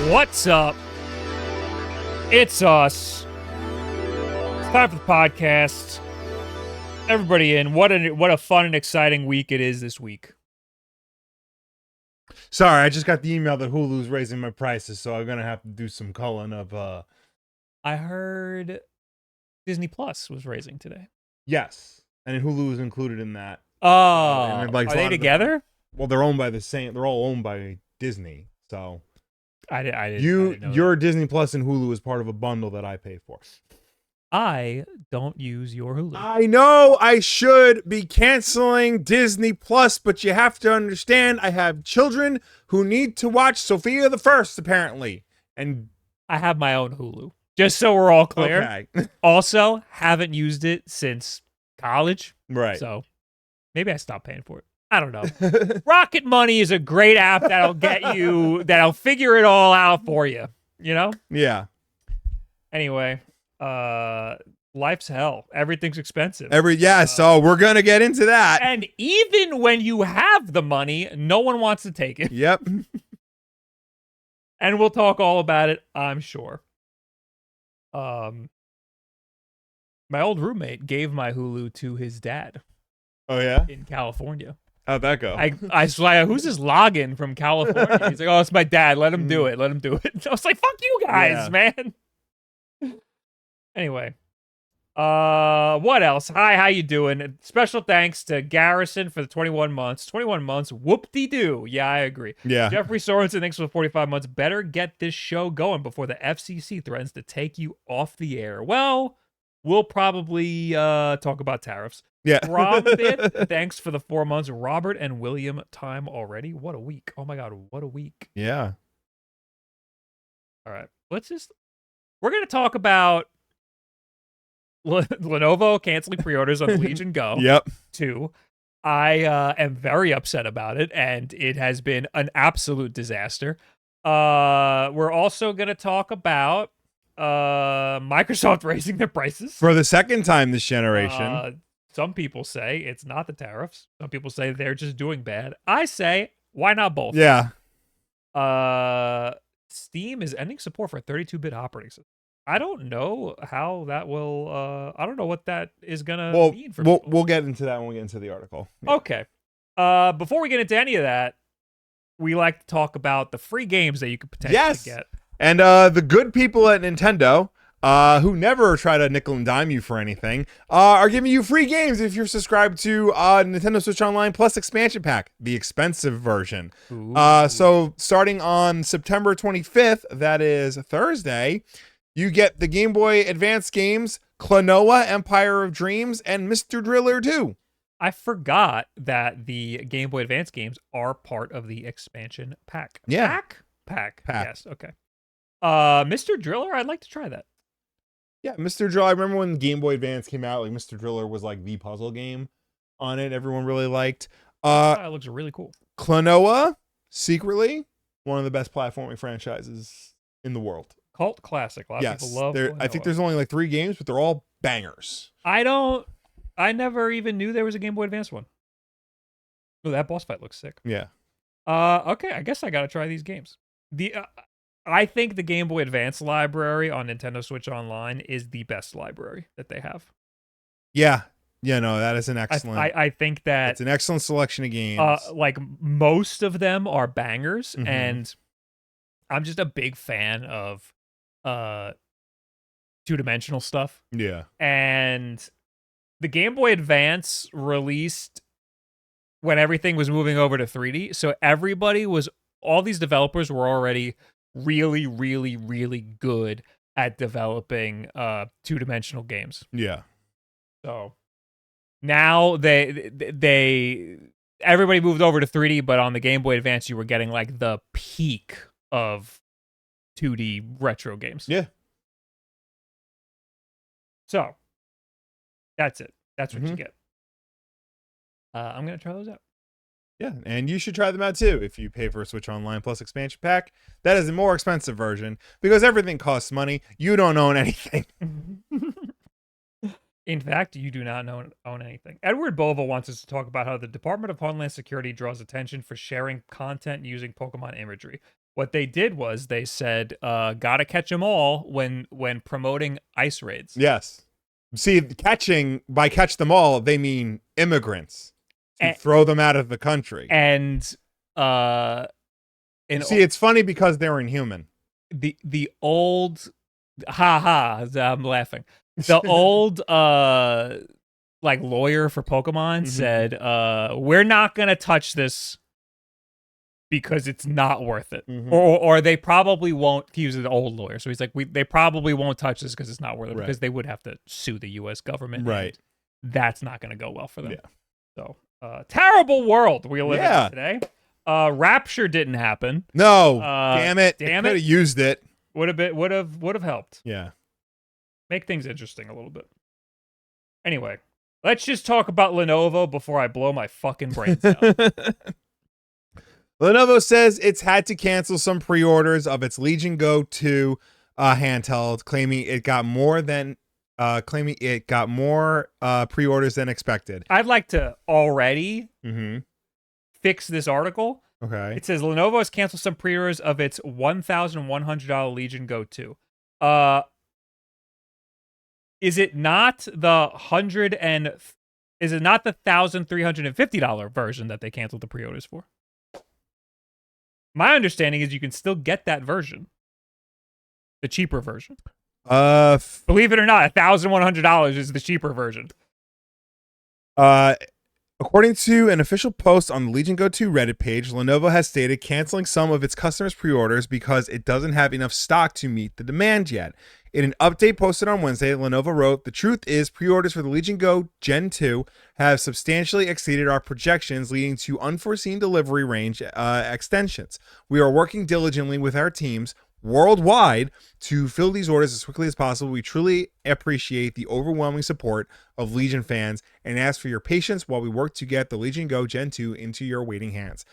What's up? It's us. It's time for the podcast. Everybody in. What a fun and exciting week it is this week. Sorry, I just got the email that Hulu's raising my prices, so I'm gonna have to do some culling of. I heard Disney Plus was raising today. Yes, and Hulu is included in that. Oh, and like, are they together? Well, they're owned by the same. They're all owned by Disney, so. I didn't know Your that. Disney Plus and Hulu is part of a bundle that I pay for. I don't use your Hulu. I know I should be canceling Disney Plus, but you have to understand I have children who need to watch Sophia the First, apparently. And I have my own Hulu. Just so we're all clear. Okay. Also, haven't used it since college. Right. So maybe I stopped paying for it. I don't know. Rocket Money is a great app that'll get you, that'll figure it all out for you. You know? Yeah. Anyway, life's hell. Everything's expensive. So we're gonna get into that. And even when you have the money, no one wants to take it. Yep. And we'll talk all about it, I'm sure. My old roommate gave my Hulu to his dad Oh yeah. in California. How'd that go? I was like, who's this login from California? He's like, oh, it's my dad. Let him do it. Let him do it. I was like, fuck you guys, man. Anyway, what else? Hi, how you doing? Special thanks to Garrison for the 21 months. 21 months, whoop-de-doo. Yeah, I agree. Yeah. Jeffrey Sorensen, thanks for the 45 months. Better get this show going before the FCC threatens to take you off the air. Well, we'll probably talk about tariffs. Yeah. Robbit, thanks for the 4 months. Robert and William, time already. What a week. Oh my God, what a week. Yeah. All right, we're going to talk about Lenovo canceling pre-orders on the Legion Go. Yep. 2. I am very upset about it, and it has been an absolute disaster. We're also going to talk about Microsoft raising their prices. For the second time this generation. Some people say it's not the tariffs. Some people say they're just doing bad. I say, why not both? Yeah. Steam is ending support for 32-bit operating system. I don't know how that will. I don't know what that is gonna mean for people. We'll get into that when we get into the article. Yeah. Okay. Before we get into any of that, we like to talk about the free games that you could potentially get. And the good people at Nintendo, who never try to nickel and dime you for anything, are giving you free games if you're subscribed to Nintendo Switch Online Plus Expansion Pack, the expensive version. So starting on September 25th, that is Thursday, you get the Game Boy Advance games, Klonoa, Empire of Dreams, and Mr. Driller 2. I forgot that the Game Boy Advance games are part of the expansion pack. Yeah. Pack. Yes, okay. Mr. Driller, I'd like to try that. Yeah, Mr. Driller. I remember when Game Boy Advance came out, like Mr. Driller was like the puzzle game on it. Everyone really liked. It looks really cool. Klonoa, secretly one of the best platforming franchises in the world. Cult classic. A lot of people love Klonoa. I think there's only like 3 games, but they're all bangers. I never even knew there was a Game Boy Advance one. Oh, that boss fight looks sick. Yeah. Okay, I guess I gotta try these games. I think the Game Boy Advance library on Nintendo Switch Online is the best library that they have. Yeah. Yeah, no, that is an excellent. I think that it's an excellent selection of games. Like most of them are bangers, and I'm just a big fan of two-dimensional stuff. Yeah. And the Game Boy Advance released when everything was moving over to 3D, so all these developers were already really, really, really good at developing two-dimensional games. Yeah. So now everybody moved over to 3D, but on the Game Boy Advance you were getting like the peak of 2D retro games. Yeah. So that's it. That's what you get. I'm gonna try those out. Yeah, and you should try them out too if you pay for a Switch Online Plus expansion pack. That is a more expensive version because everything costs money. You don't own anything. In fact, you do not own anything. Edward Bova wants us to talk about how the Department of Homeland Security draws attention for sharing content using Pokemon imagery. What they did was they said, "Gotta catch them all" when promoting ice raids. Yes. See, by catch them all, they mean immigrants to throw them out of the country. And it's funny because they're inhuman. The old I'm laughing. The old like lawyer for Pokemon said, "We're not gonna touch this because it's not worth it," or they probably won't. He was an old lawyer, so he's like, they probably won't touch this because it's not worth it, because they would have to sue the U.S. government, right? That's not gonna go well for them. Yeah. So, terrible world we live in today. Rapture didn't happen. No, damn it! Could have used it. Would have helped. Yeah. Make things interesting a little bit. Anyway, let's just talk about Lenovo before I blow my fucking brains out. Lenovo says it's had to cancel some pre-orders of its Legion Go 2 handheld, claiming it got more pre-orders than expected. I'd like to already fix this article. Okay. It says Lenovo has canceled some pre-orders of its $1,100 Legion Go 2. Is it not the $1,350 version that they canceled the pre-orders for? My understanding is you can still get that version, the cheaper version. Believe it or not, $1,100 is the cheaper version. According to an official post on the Legion Go 2 Reddit page, Lenovo has stated canceling some of its customers' pre-orders because it doesn't have enough stock to meet the demand yet. In an update posted on Wednesday, Lenovo wrote, "The truth is, pre-orders for the Legion Go Gen 2 have substantially exceeded our projections, leading to unforeseen delivery range extensions. We are working diligently with our teams worldwide to fill these orders as quickly as possible. We truly appreciate the overwhelming support of Legion fans and ask for your patience while we work to get the Legion Go Gen 2 into your waiting hands."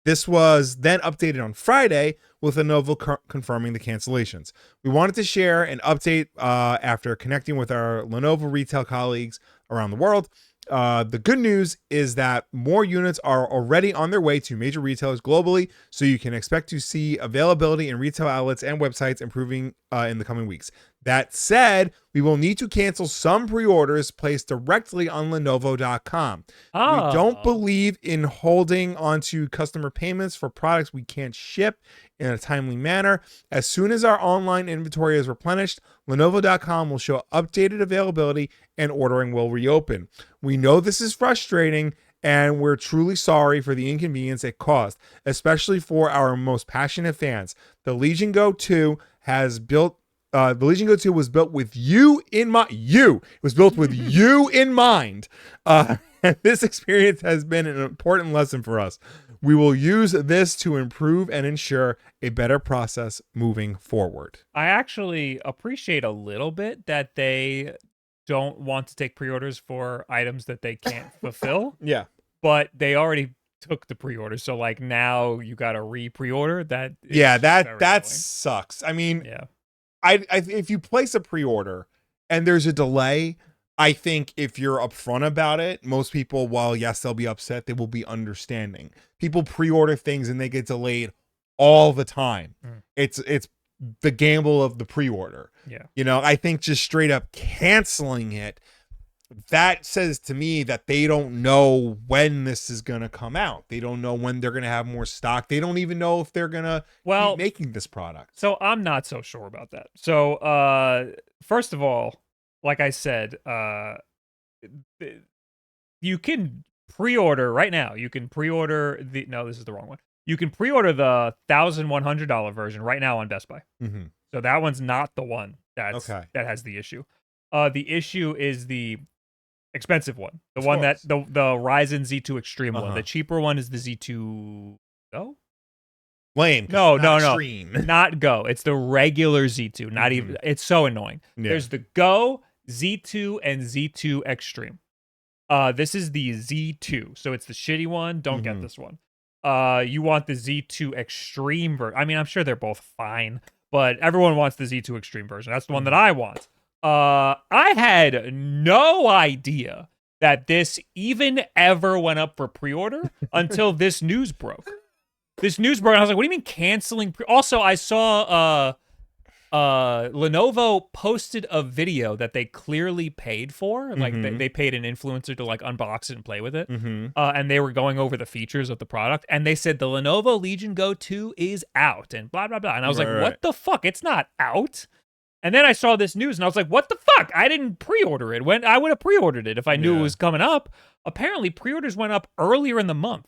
This was then updated on Friday with Lenovo confirming the cancellations. We wanted to share an update after connecting with our Lenovo retail colleagues around the world. The good news is that more units are already on their way to major retailers globally, so you can expect to see availability in retail outlets and websites improving in the coming weeks. That said, we will need to cancel some pre-orders placed directly on Lenovo.com. We don't believe in holding onto customer payments for products we can't ship in a timely manner. As soon as our online inventory is replenished, Lenovo.com will show updated availability and ordering will reopen. We know this is frustrating, and we're truly sorry for the inconvenience it caused, especially for our most passionate fans. The Legion Go 2 was built with you in mind. It was built with you in mind. And this experience has been an important lesson for us. We will use this to improve and ensure a better process moving forward. I actually appreciate a little bit that they don't want to take pre-orders for items that they can't fulfill. Yeah. But they already took the pre-order, so like now you got to pre-order that. That sucks. I mean, yeah. If you place a pre-order and there's a delay, I think if you're upfront about it, most people, while yes, they'll be upset, they will be understanding. People pre-order things and they get delayed all the time. It's the gamble of the pre-order. Yeah. You know, I think just straight up canceling it, that says to me that they don't know when this is going to come out. They don't know when they're going to have more stock. They don't even know if they're going to keep making this product. So I'm not so sure about that. So first of all, like I said, you can pre-order right now. You can pre-order this is the wrong one. You can pre-order the $1,100 version right now on Best Buy. So that one's not the one that has the issue. The issue is the expensive one, the Ryzen Z2 Extreme one. The cheaper one is the Z2 Go. Lame. No, Extreme. Not Go. It's the regular Z2. Not even. It's so annoying. Yeah. There's the Go, Z2, and Z2 Extreme. This is the Z2, so it's the shitty one. Don't get this one. You want the Z2 Extreme version. I mean, I'm sure they're both fine, but everyone wants the Z2 Extreme version. That's the one that I want. I had no idea that this even ever went up for pre-order until this news broke. this news broke, and I was like, what do you mean canceling? Also, I saw Lenovo posted a video that they clearly paid for. Like, they paid an influencer to, like, unbox it and play with it. And they were going over the features of the product. And they said the Lenovo Legion Go 2 is out and blah, blah, blah. And I was like, what the fuck? It's not out. And then I saw this news, and I was like, what the fuck? I didn't pre-order it. When I would have pre-ordered it if I knew it was coming up. Apparently, pre-orders went up earlier in the month.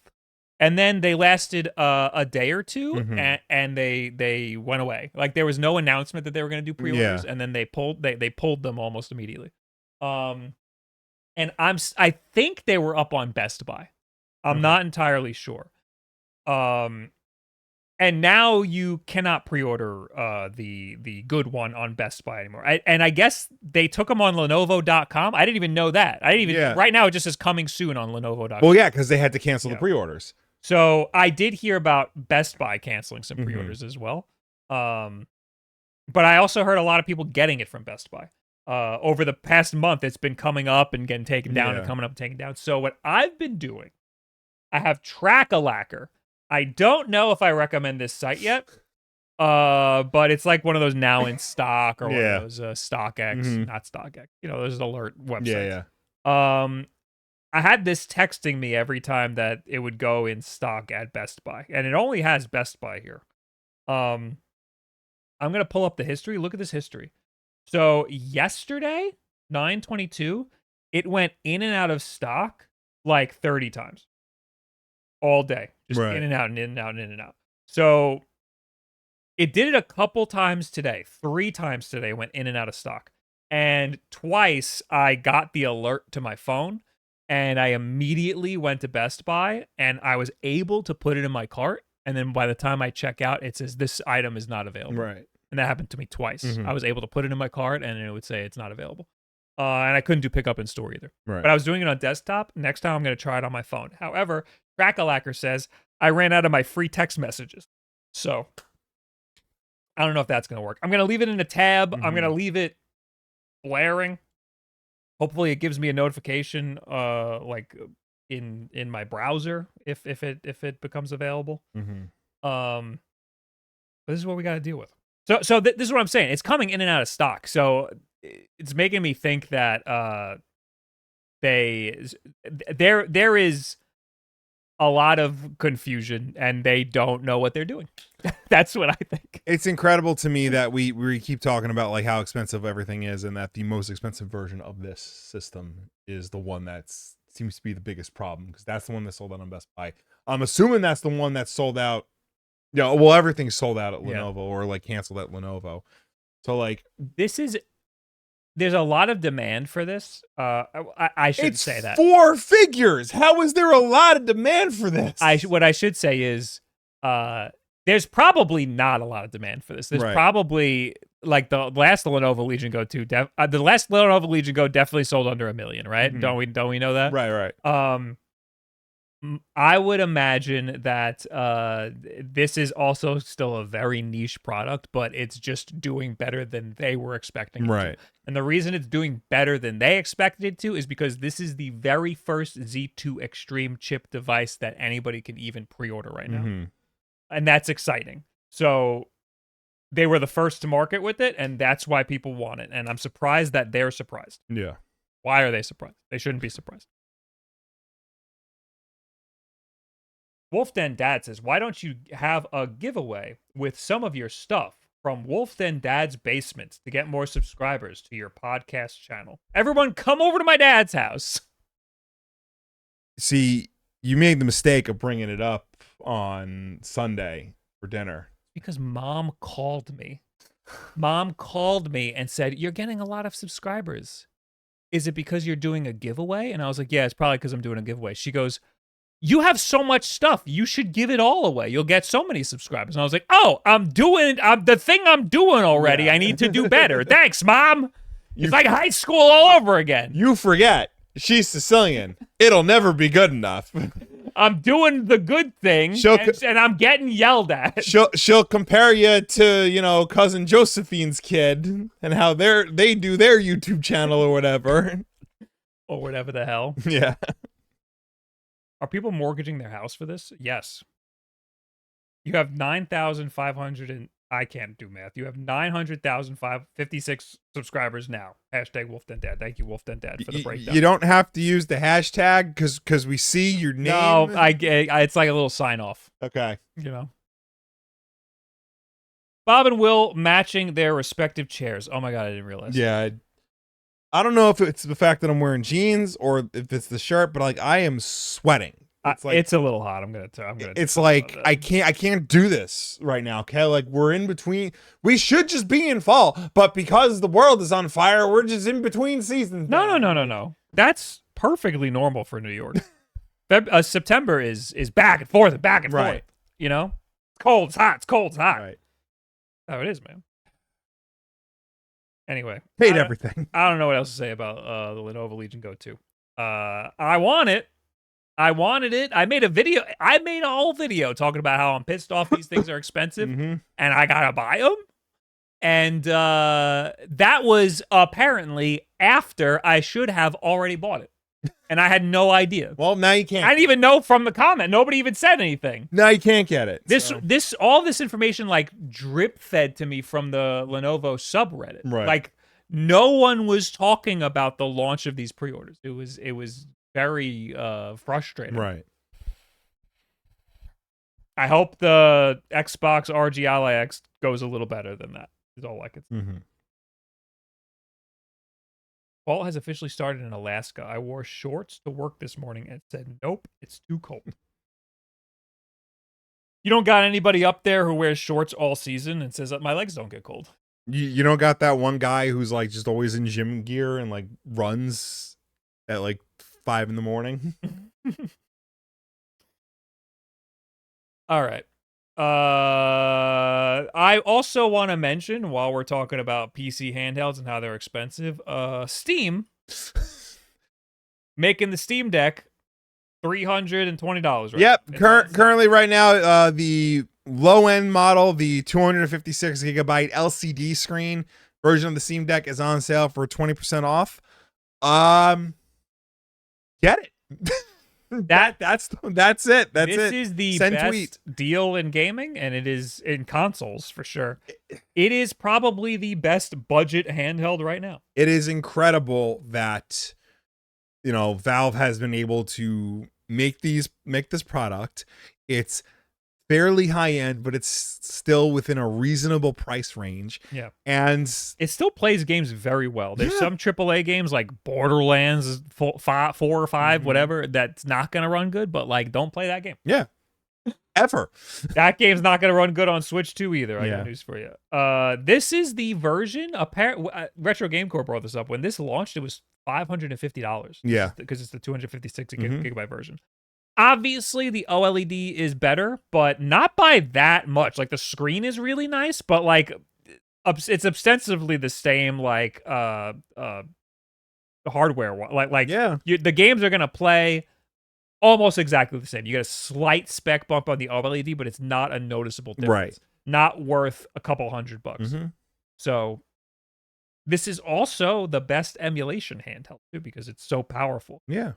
And then they lasted a day or two, and they went away. Like, there was no announcement that they were going to do pre-orders, and then they pulled them almost immediately. And I think they were up on Best Buy. I'm not entirely sure. And now you cannot pre-order the good one on Best Buy anymore. And I guess they took them on Lenovo.com. I didn't even know that. Right now it just says coming soon on Lenovo.com. Well, yeah, because they had to cancel the pre-orders. So I did hear about Best Buy canceling some pre-orders as well. But I also heard a lot of people getting it from Best Buy. Over the past month, it's been coming up and getting taken down and coming up and taken down. So what I've been doing, I have Track-a-Lacker. I don't know if I recommend this site yet, but it's like one of those now in stock or one of those StockX, not StockX. You know, those alert websites. I had this texting me every time that it would go in stock at Best Buy, and it only has Best Buy here. I'm gonna pull up the history. Look at this history. So yesterday, 9/22, it went in and out of stock like 30 times. All day. Just in and out and in and out and in and out. So it did it a couple times today. 3 times today went in and out of stock. And twice I got the alert to my phone, and I immediately went to Best Buy, and I was able to put it in my cart. And then by the time I check out, it says this item is not available. Right. And that happened to me twice. I was able to put it in my cart, and it would say it's not available. And I couldn't do pickup in store either. Right. But I was doing it on desktop. Next time I'm going to try it on my phone. However, Track-a-Lacker says I ran out of my free text messages. So I don't know if that's going to work. I'm going to leave it in a tab. I'm going to leave it blaring. Hopefully it gives me a notification like in my browser if it becomes available. But this is what we got to deal with. So this is what I'm saying. It's coming in and out of stock. So it's making me think that there is a lot of confusion and they don't know what they're doing. That's what I think. It's incredible to me that we keep talking about like how expensive everything is, and that the most expensive version of this system is the one that seems to be the biggest problem, because that's the one that sold out on Best Buy. I'm assuming that's the one that sold out. Yeah, well, everything's sold out at Lenovo or like canceled at Lenovo. So like there's a lot of demand for this. I should say that. 4 figures. How is there a lot of demand for this? What I should say is there's probably not a lot of demand for this. There's probably like the last Lenovo Legion Go 2. The last Lenovo Legion Go definitely sold under 1 million, right? Don't we know that? Right. I would imagine that this is also still a very niche product, but it's just doing better than they were expecting it to. And the reason it's doing better than they expected it to is because this is the very first Z2 Extreme chip device that anybody can even pre-order right now. And that's exciting. So they were the first to market with it, and that's why people want it. And I'm surprised that they're surprised. Yeah. Why are they surprised? They shouldn't be surprised. WULFF Den Dad says, why don't you have a giveaway with some of your stuff from WULFF Den Dad's basement to get more subscribers to your podcast channel? Everyone come over to my dad's house. See, you made the mistake of bringing it up on Sunday for dinner. Because Mom called me. Mom called me and said, you're getting a lot of subscribers. Is it because you're doing a giveaway? And I was like, yeah, it's probably because I'm doing a giveaway. She goes, you have so much stuff. You should give it all away. You'll get so many subscribers. And I was like, oh, I'm doing the thing I'm doing already. Yeah. I need to do better. Thanks, Mom. It's like high school all over again. You forget. She's Sicilian. It'll never be good enough. I'm doing the good thing, and I'm getting yelled at. She'll compare you to, cousin Josephine's kid and how they do their YouTube channel or whatever. Or whatever the hell. Yeah. Are people mortgaging their house for this? Yes. You have 9,500 and I can't do math. You have 900,556 subscribers now. Hashtag Wolf Den Dad. Thank you, Wolf Den Dad, for the breakdown. You don't have to use the hashtag because we see your name. No, it's like a little sign off. Okay. You know. Bob and Will matching their respective chairs. Oh my god, I didn't realize. Yeah. I don't know if it's the fact that I'm wearing jeans or if it's the shirt, but like I am sweating. It's a little hot. I'm gonna. It's like I can't do this right now. Okay, like we're in between. We should just be in fall, but because the world is on fire, we're just in between seasons. No. That's perfectly normal for New York. September is back and forth and back and forth. You know, it's cold, it's hot. It's cold, it's hot. Right. Oh, it is, man. Anyway, hate everything. I don't know what else to say about the Lenovo Legion Go 2. I want it. I wanted it. I made a video. I made a whole video talking about how I'm pissed off these things are expensive and I gotta buy them. And that was apparently after I should have already bought it. And I had no idea. Well, now you can't. I didn't even know from the comment. Nobody even said anything. Now you can't get it. All this information like drip fed to me from the Lenovo subreddit. Right. Like no one was talking about the launch of these pre-orders. It was very frustrating. Right. I hope the Xbox RG Ally X goes a little better than that. Is all I could say. Fall has officially started in Alaska. I wore shorts to work this morning and said, nope, it's too cold. You don't got anybody up there who wears shorts all season and says that my legs don't get cold. You don't got that one guy who's like just always in gym gear and like runs at like 5 a.m. All right. I also want to mention, while we're talking about PC handhelds and how they're expensive, Steam making the Steam Deck $320. Right? Yep. Currently, right now, the low-end model, the 256 gigabyte LCD screen version of the Steam Deck is on sale for 20% off. Get it. That's it. This is the best deal in gaming, and it is in consoles for sure. It is probably the best budget handheld right now. It is incredible that Valve has been able to make this product. It's fairly high end, but it's still within a reasonable price range. Yeah. And it still plays games very well. There's some AAA games like Borderlands 4 or 5, whatever, that's not going to run good, but like don't play that game. Yeah. Ever. That game's not going to run good on Switch 2 either. I got news for you. This is the version, Retro Game Corps brought this up. When this launched, it was $550. Yeah. Because it's the 256 gigabyte version. Obviously, the OLED is better, but not by that much. Like, the screen is really nice, but, like, it's ostensibly the same, like, hardware. The games are going to play almost exactly the same. You get a slight spec bump on the OLED, but it's not a noticeable difference. Right. Not worth a couple $100. So, this is also the best emulation handheld, too, because it's so powerful. Yeah.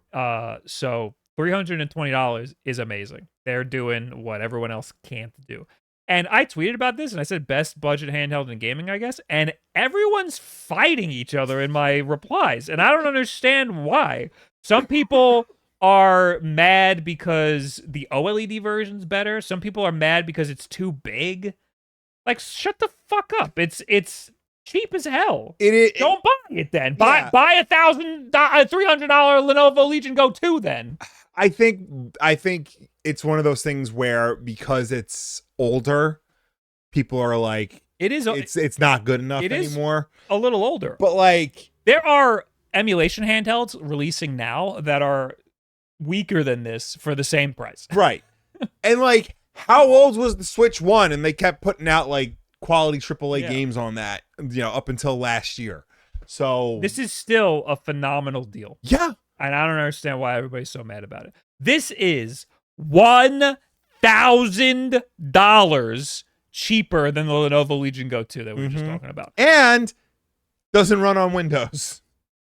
So $320 is amazing. They're doing what everyone else can't do. And I tweeted about this, and I said best budget handheld in gaming, I guess. And everyone's fighting each other in my replies. And I don't understand why. Some people are mad because the OLED version's better. Some people are mad because it's too big. Like, shut the fuck up. It's cheap as hell. Don't buy it then. Buy a $300 Lenovo Legion Go 2 then. I think it's one of those things where because it's older, people are like, it's not good enough anymore. A little older, but like there are emulation handhelds releasing now that are weaker than this for the same price. Right. And like, how old was the Switch 1? And they kept putting out like quality AAA games on that, up until last year. So this is still a phenomenal deal. Yeah. And I don't understand why everybody's so mad about it. This is $1,000 cheaper than the Lenovo Legion Go 2 that we were just talking about. And doesn't run on Windows.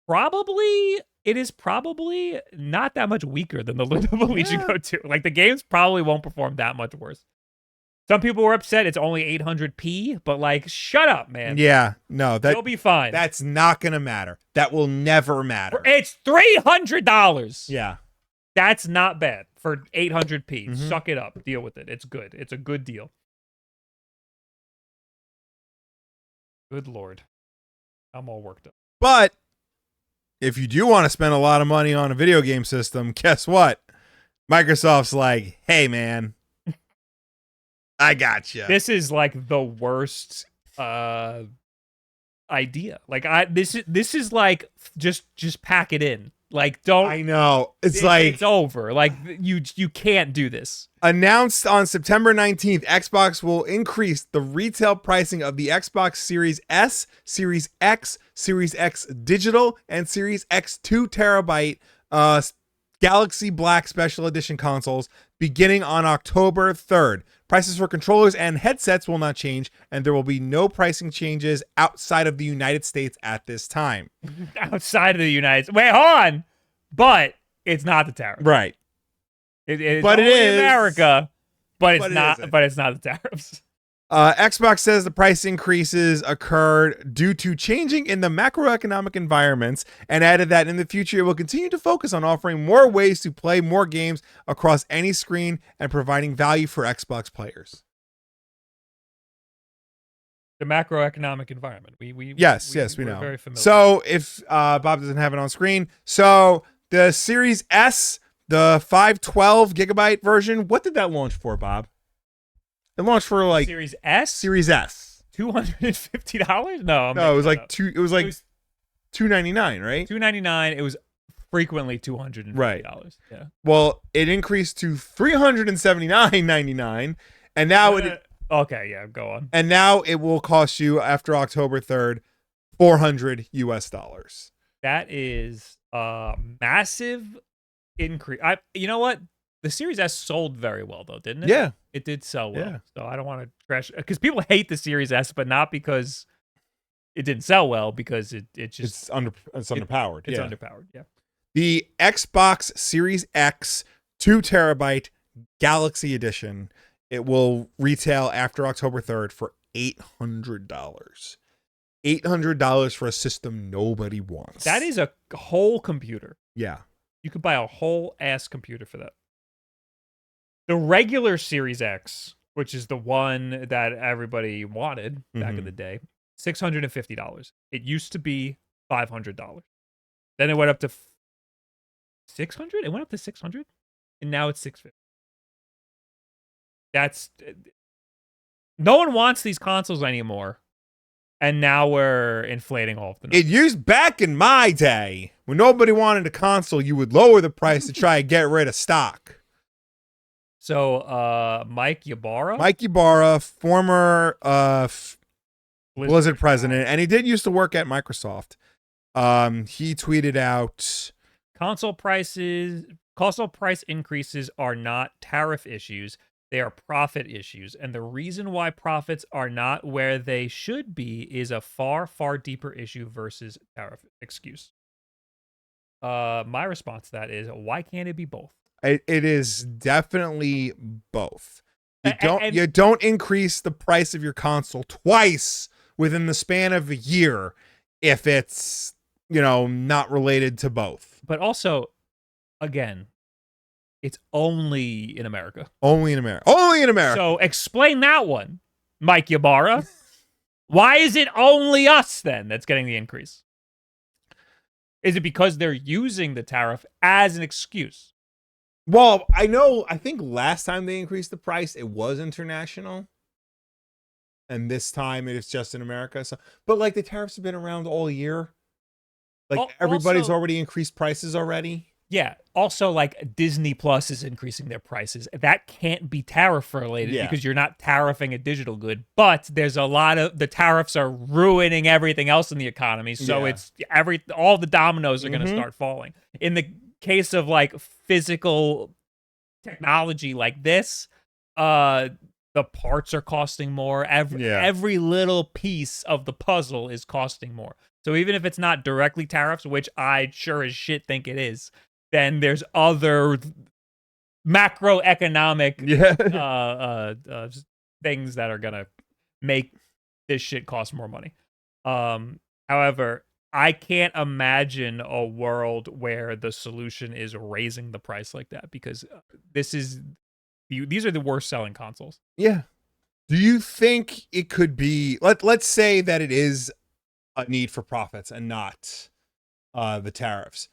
It is probably not that much weaker than the Lenovo Legion Go 2. Like, the games probably won't perform that much worse. Some people were upset it's only 800p, but like, shut up, man. Yeah, no, You'll be fine. That's not gonna matter. That will never matter. It's $300. Yeah. That's not bad for 800p. Suck it up. Deal with it. It's good. It's a good deal. Good Lord. I'm all worked up. But if you do want to spend a lot of money on a video game system, guess what? Microsoft's like, hey, man, I got you. This is like the worst idea. Like this is like just pack it in. Like don't. I know. It's over. Like you can't do this. Announced on September 19th, Xbox will increase the retail pricing of the Xbox Series S, Series X, Series X Digital, and Series X 2 terabyte Galaxy Black Special Edition consoles beginning on October 3rd. Prices for controllers and headsets will not change, and there will be no pricing changes outside of the United States at this time. Outside of the United States. Wait, hold on. But it's not the tariff. Right. It's but only it is America, but it's but not. isn't. But it's not the tariffs. Xbox says the price increases occurred due to changing in the macroeconomic environments, and added that in the future it will continue to focus on offering more ways to play more games across any screen and providing value for Xbox players. The macroeconomic environment. We Yes, we know. Very familiar. So if Bob doesn't have it on screen, so the Series S, the 512 gigabyte version, what did that launch for, Bob? It launched for like Series S. Series S. $250? No, it was like $299, right? $299. It was frequently $250. Right. Yeah. Well, it increased to $379.99, and now okay, yeah, go on. And now it will cost you after October 3rd, $400 US. That is a massive increase. You know what? The Series S sold very well, though, didn't it? Yeah. It did sell well. Yeah. So I don't want to trash, because people hate the Series S, but not because it didn't sell well, because it's underpowered. It's underpowered. Yeah. The Xbox Series X 2 terabyte Galaxy Edition, it will retail after October 3rd for $800. $800 for a system nobody wants. That is a whole computer. Yeah. You could buy a whole ass computer for that. The regular Series X, which is the one that everybody wanted back in the day, $650. It used to be $500. Then it went up to $600. It went up to $600, and now it's $650. That's no one wants these consoles anymore, and now we're inflating all of them. It used back in my day when nobody wanted a console, you would lower the price to try and get rid of stock. So, Mike Ybarra, former Blizzard president, and he did used to work at Microsoft. He tweeted out, console price increases are not tariff issues. They are profit issues. And the reason why profits are not where they should be is a far, far deeper issue versus tariff excuse. My response to that is, why can't it be both? It is definitely both. You don't increase the price of your console twice within the span of a year if it's, not related to both. But also, again, it's only in America. Only in America. So explain that one, Mike Ybarra. Why is it only us then that's getting the increase? Is it because they're using the tariff as an excuse? Well, I think last time they increased the price, it was international. And this time it's just in America. So, but like the tariffs have been around all year. Like everybody's already increased prices already. Yeah. Also, like Disney Plus is increasing their prices. That can't be tariff related because you're not tariffing a digital good. But there's a lot of the tariffs are ruining everything else in the economy. So it's all the dominoes are going to start falling. In the case of like physical technology like this, the parts are costing more. Every little piece of the puzzle is costing more. So even if it's not directly tariffs, which I sure as shit think it is, then there's other macroeconomic things that are gonna make this shit cost more money. However, I can't imagine a world where the solution is raising the price like that, because these are the worst selling consoles. Yeah. Do you think it could be, let's say that it is a need for profits and not the tariffs?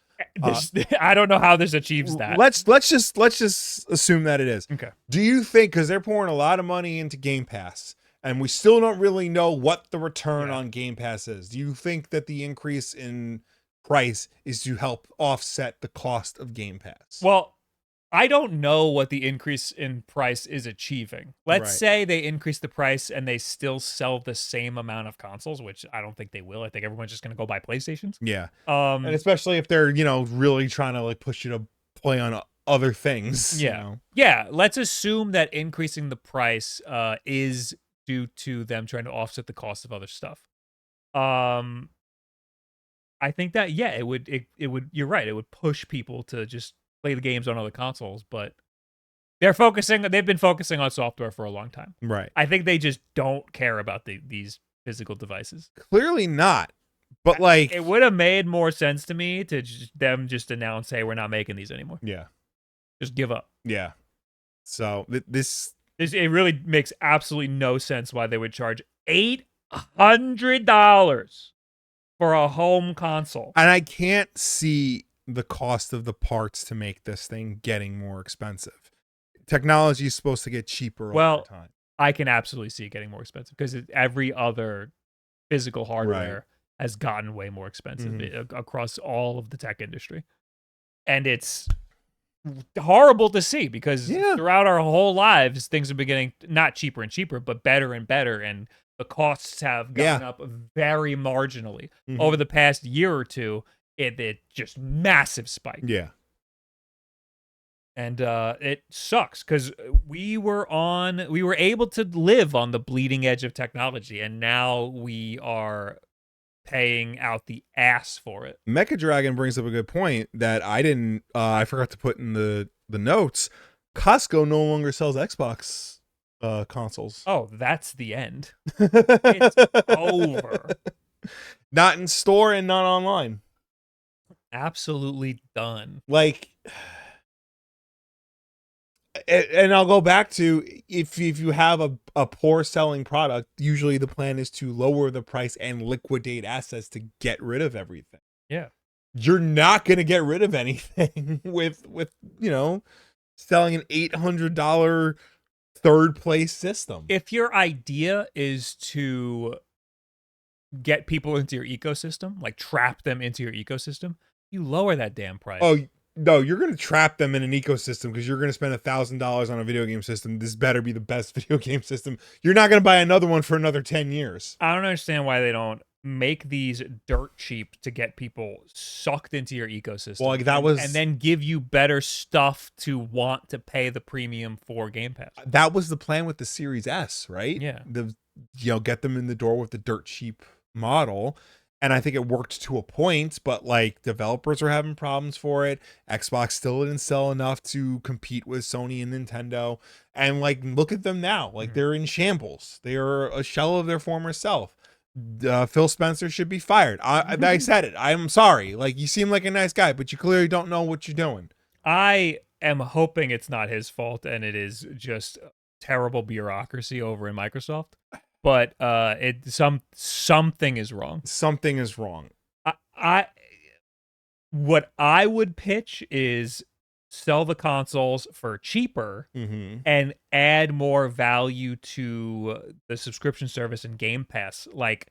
I don't know how this achieves that. Let's just assume that it is. Okay. Do you think, because they're pouring a lot of money into Game Pass, and we still don't really know what the return on Game Pass is, do you think that the increase in price is to help offset the cost of Game Pass? Well, I don't know what the increase in price is achieving. Let's say they increase the price and they still sell the same amount of consoles, which I don't think they will. I think everyone's just going to go buy PlayStations. Yeah. And especially if they're, really trying to like push you to play on other things. Yeah. Yeah. Let's assume that increasing the price is due to them trying to offset the cost of other stuff. I think that, it would, you're right. It would push people to just play the games on other consoles, but they've been focusing on software for a long time. Right. I think they just don't care about these physical devices. Clearly not. But like, it would have made more sense to me to them just announce, hey, we're not making these anymore. Yeah. Just give up. Yeah. So it really makes absolutely no sense why they would charge $800 for a home console. And I can't see the cost of the parts to make this thing getting more expensive. Technology is supposed to get cheaper over time. I can absolutely see it getting more expensive because every other physical hardware has gotten way more expensive across all of the tech industry. And it's horrible to see because throughout our whole lives, things have been getting not cheaper and cheaper, but better and better. And the costs have gone up very marginally over the past year or two. It just massive spike. Yeah. And it sucks because we were able to live on the bleeding edge of technology, and now we are paying out the ass for it. Mecha Dragon brings up a good point that I forgot to put in the notes. Costco no longer sells Xbox consoles. Oh, that's the end. It's over. Not in store and not online. Absolutely done. Like, and I'll go back to if you have a poor selling product, usually the plan is to lower the price and liquidate assets to get rid of everything. Yeah. You're not going to get rid of anything with selling an $800 third place system. If your idea is to get people into your ecosystem, like trap them into your ecosystem, you lower that damn price. Oh, no, you're going to trap them in an ecosystem because you're going to spend $1,000 on a video game system. This better be the best video game system. You're not going to buy another one for another 10 years. I don't understand why they don't make these dirt cheap to get people sucked into your ecosystem. Well, like and then give you better stuff to want to pay the premium for Game Pass. That was the plan with the Series S, right? Yeah. Get them in the door with the dirt cheap model. And I think it worked to a point, but like developers are having problems for it. Xbox still didn't sell enough to compete with Sony and Nintendo. And like, look at them now. Like they're in shambles. They are a shell of their former self. Phil Spencer should be fired. I said it. I'm sorry. Like, you seem like a nice guy, but you clearly don't know what you're doing. I am hoping it's not his fault and it is just terrible bureaucracy over in Microsoft. But something is wrong. Something is wrong. What I would pitch is sell the consoles for cheaper and add more value to the subscription service and Game Pass. Like,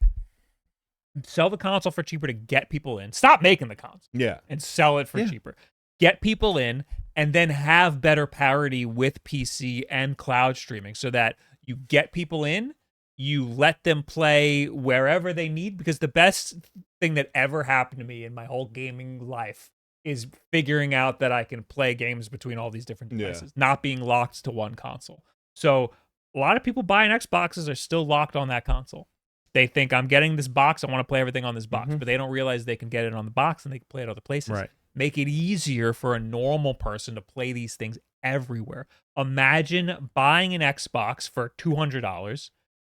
sell the console for cheaper to get people in. Stop making the console. Yeah. And sell it for cheaper. Get people in and then have better parity with PC and cloud streaming so that you get people in. You let them play wherever they need, because the best thing that ever happened to me in my whole gaming life is figuring out that I can play games between all these different devices, not being locked to one console. So a lot of people buying Xboxes are still locked on that console. They think, I'm getting this box, I want to play everything on this box, but they don't realize they can get it on the box and they can play it other places. Right. Make it easier for a normal person to play these things everywhere. Imagine buying an Xbox for $200,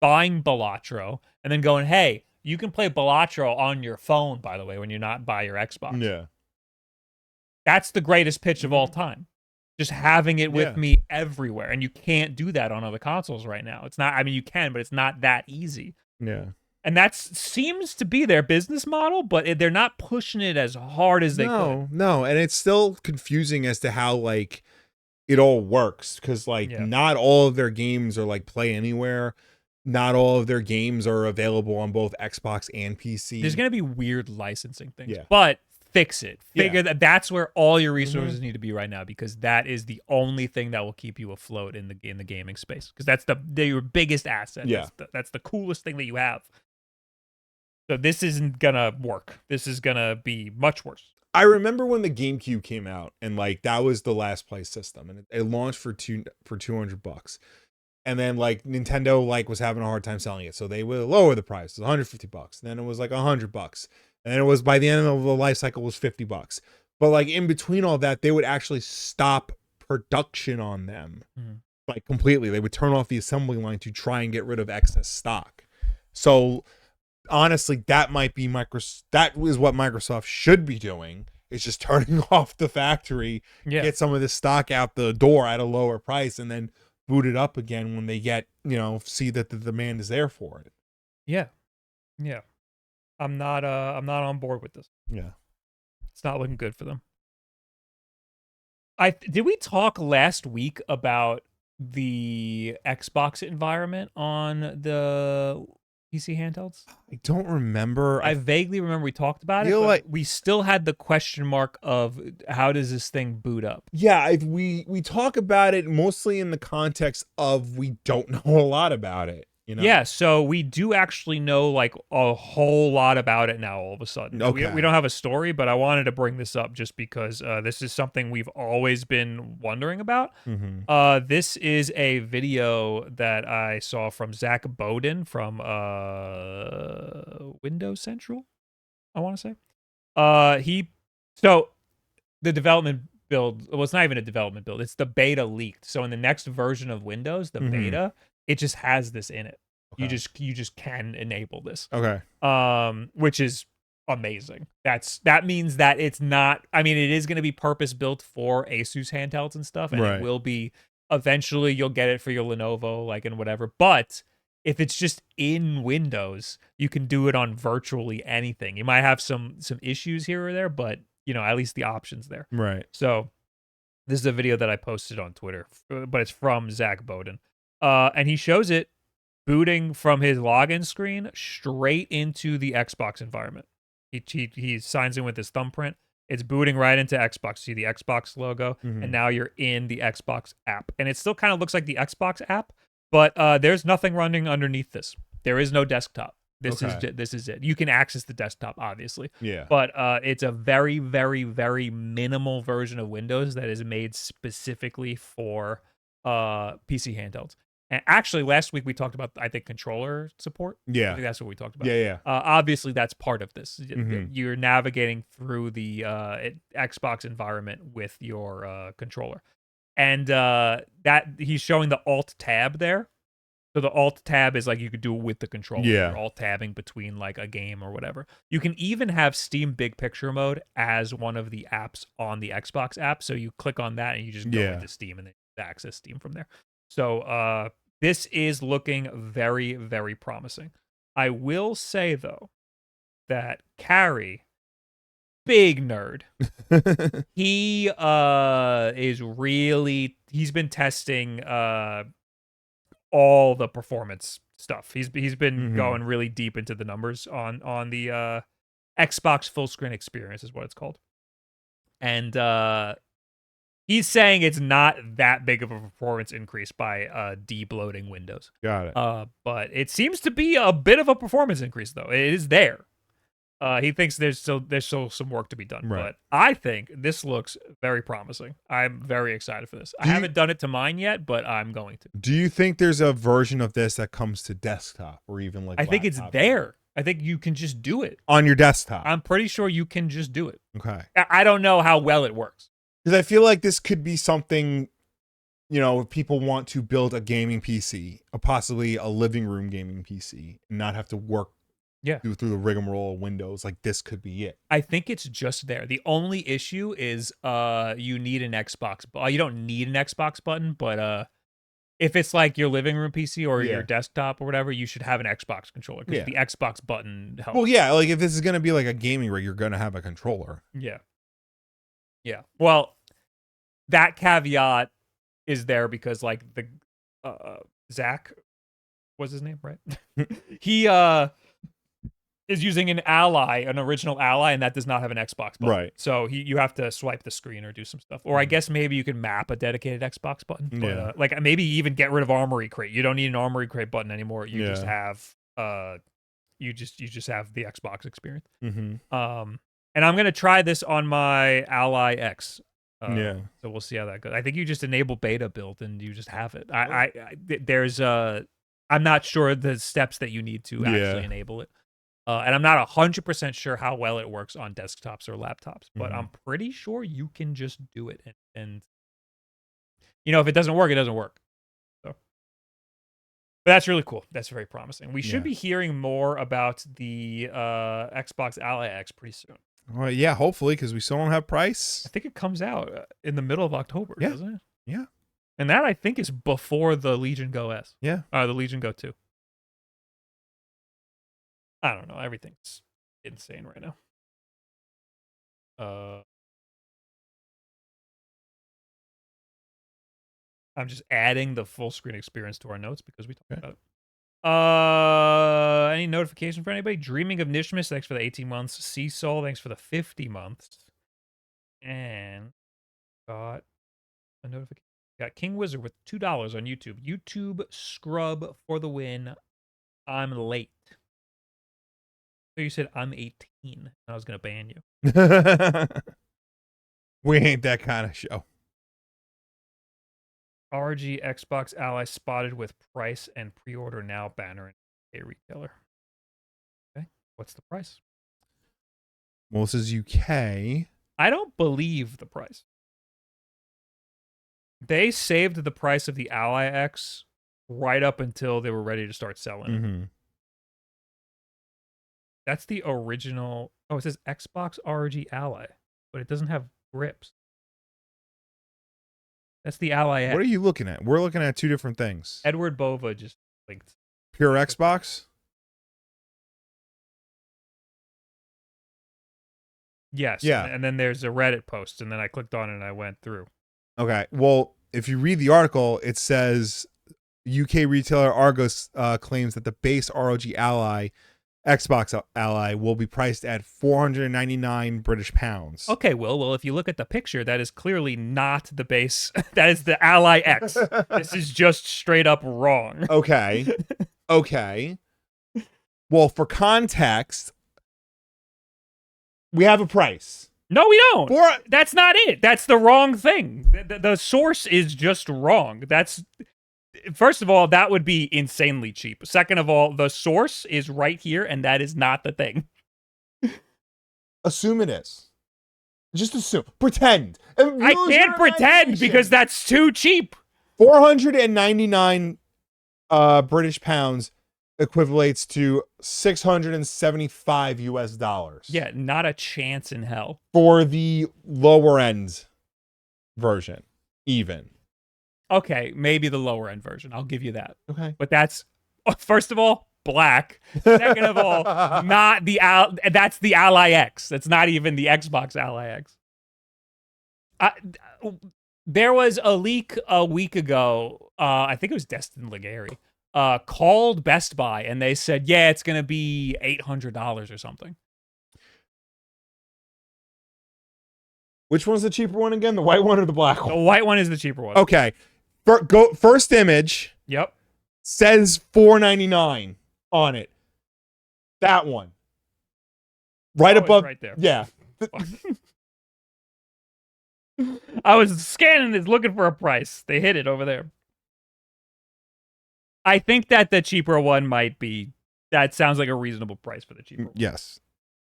buying Balatro, and then going, hey, you can play Balatro on your phone, by the way, when you're not by your Xbox. Yeah. That's the greatest pitch of all time. Just having it with me everywhere. And you can't do that on other consoles right now. It's not, I mean, you can, but it's not that easy. Yeah. And that seems to be their business model, but they're not pushing it as hard as they could. No, and it's still confusing as to how, like, it all works. Because, like, not all of their games are, like, play anywhere. Not all of their games are available on both Xbox and PC. There's going to be weird licensing things. But fix it. Figure that's where all your resources need to be right now, because that is the only thing that will keep you afloat in the gaming space, because that's your biggest asset. That's the coolest thing that you have. So this isn't gonna work. This is gonna be much worse. I remember when the GameCube came out, and like that was the last place system, and it launched for $200, and then like Nintendo like was having a hard time selling it, so they would lower the price. It was $150, and then it was like $100. And it was, by the end of the life cycle, was $50. But like in between all that, they would actually stop production on them, like completely. They would turn off the assembly line to try and get rid of excess stock. So honestly, that might be that is what Microsoft should be doing. It's just turning off the factory, get some of this stock out the door at a lower price, and then boot it up again when they get, see that the demand is there for it. Yeah. I'm not on board with this. Yeah. It's not looking good for them. Did we talk last week about the Xbox environment on the PC handhelds? I don't remember. I vaguely remember we talked about it, but like we still had the question mark of how does this thing boot up? Yeah, we talk about it mostly in the context of we don't know a lot about it. Yeah, so we do actually know like a whole lot about it now all of a sudden. Okay. We don't have a story, but I wanted to bring this up just because this is something we've always been wondering about. This is a video that I saw from Zach Bowden from Windows Central, I want to say. So the development build, well, it's not even a development build, it's the beta leaked. So in the next version of Windows, the beta, it just has this in it. Okay. You just can enable this. Okay. Which is amazing. That means that it's not, I mean, it is going to be purpose built for Asus handhelds and stuff, and it will be eventually you'll get it for your Lenovo, like, and whatever. But if it's just in Windows, you can do it on virtually anything. You might have some issues here or there, but at least the option's there. Right. So this is a video that I posted on Twitter, but it's from Zach Bowden. And he shows it booting from his login screen straight into the Xbox environment. He signs in with his thumbprint. It's booting right into Xbox. See the Xbox logo, and now you're in the Xbox app. And it still kind of looks like the Xbox app, but there's nothing running underneath this. There is no desktop. This is it. You can access the desktop, obviously. Yeah. But it's a very, very, very minimal version of Windows that is made specifically for PC handhelds. And actually, last week we talked about, I think, controller support. Yeah. I think that's what we talked about. Yeah. Obviously, that's part of this. You're navigating through the Xbox environment with your controller. And that he's showing the Alt-Tab there. So the Alt-Tab is like you could do it with the controller. Yeah. You're Alt-tabbing between like a game or whatever. You can even have Steam Big Picture mode as one of the apps on the Xbox app. So you click on that and you just go into Steam and then access Steam from there. So this is looking very, very promising. I will say, though, that Carrie, big nerd, he is really, he's been testing all the performance stuff. He's been going really deep into the numbers on the Xbox full screen experience is what it's called. And he's saying it's not that big of a performance increase by de-bloating Windows. Got it. But it seems to be a bit of a performance increase, though. It is there. He thinks there's still some work to be done. Right. But I think this looks very promising. I'm very excited for this. I haven't done it to mine yet, but I'm going to. Do you think there's a version of this that comes to desktop or even like I think it's there. I think you can just do it. On your desktop? I'm pretty sure you can just do it. Okay. I don't know how well it works. Because I feel like this could be something if people want to build a gaming PC, possibly a living room gaming PC, and not have to work through the rigmarole of Windows, like this could be it. I think it's just there. The only issue is you need an Xbox. You don't need an Xbox button, but if it's like your living room PC or your desktop or whatever, you should have an Xbox controller because the Xbox button helps. Well, yeah, like if this is going to be like a gaming rig, you're going to have a controller. Yeah. Yeah. Well, that caveat is there because like the Zach was his name, right? He is using an original Ally, and that does not have an Xbox button. Right. So you have to swipe the screen or do some stuff. Or I guess maybe you can map a dedicated Xbox button. But, like maybe even get rid of Armory Crate. You don't need an Armory Crate button anymore. You just have you just have the Xbox experience. Mm-hmm. And I'm gonna try this on my Ally X. So we'll see how that goes. I think you just enable beta build and you just have it. There's I'm not sure the steps that you need to actually enable it. And I'm not 100% sure how well it works on desktops or laptops, but I'm pretty sure you can just do it. And if it doesn't work, it doesn't work. So, but that's really cool. That's very promising. We should be hearing more about the Xbox Ally X pretty soon. Well, yeah, hopefully, because we still don't have price. I think it comes out in the middle of October, doesn't it? Yeah. And that, I think, is before the Legion Go S. Yeah. The Legion Go 2. I don't know. Everything's insane right now. I'm just adding the full screen experience to our notes because we talked about it. Any notification for anybody? Dreaming of Nishmas, thanks for the 18 months. Seasoul, thanks for the 50 months. And got a notification. Got King Wizard with $2 on YouTube. YouTube scrub for the win. I'm late. So you said I'm 18 and I was going to ban you. We ain't that kind of show. RG Xbox Ally spotted with price and pre-order now banner in a retailer. Okay. What's the price? Well, this is UK. I don't believe the price. They saved the price of the Ally X right up until they were ready to start selling it. Mm-hmm. That's the original. Oh, it says Xbox ROG Ally, but it doesn't have grips. That's the Ally X. What are you looking at? We're looking at two different things. Edward Bova just linked. Pure Xbox? Yes. Yeah. And then there's a Reddit post, and then I clicked on it and I went through. Okay. Well, if you read the article, it says UK retailer Argos claims that the base ROG Ally Xbox Ally will be priced at 499 British pounds. Okay, well, if you look at the picture, that is clearly not the base. That is the Ally X. This is just straight up wrong. Okay. Okay. Well, for context, we have a price. No, we don't. That's not it. That's the wrong thing. The source is just wrong. First of all, that would be insanely cheap. Second of all, the source is right here, and that is not the thing. Assume it is. Just assume. Pretend. I can't pretend because that's too cheap. 499 British pounds equivalates to $675 US. Yeah, not a chance in hell. For the lower end version, even. Okay, maybe the lower end version. I'll give you that. Okay. But that's, first of all, black. Second of all, not the that's the Ally X. That's not even the Xbox Ally X. There was a leak a week ago. I think it was Destin Legary. Called Best Buy and they said, yeah, it's going to be $800 or something. Which one's the cheaper one again? The white one or the black one? The white one is the cheaper one. Okay. First image. Yep. Says $499 on it. That one. Right above. Right there. Yeah. I was scanning it looking for a price. They hit it over there. I think that the cheaper one might be. That sounds like a reasonable price for the cheaper one. Yes.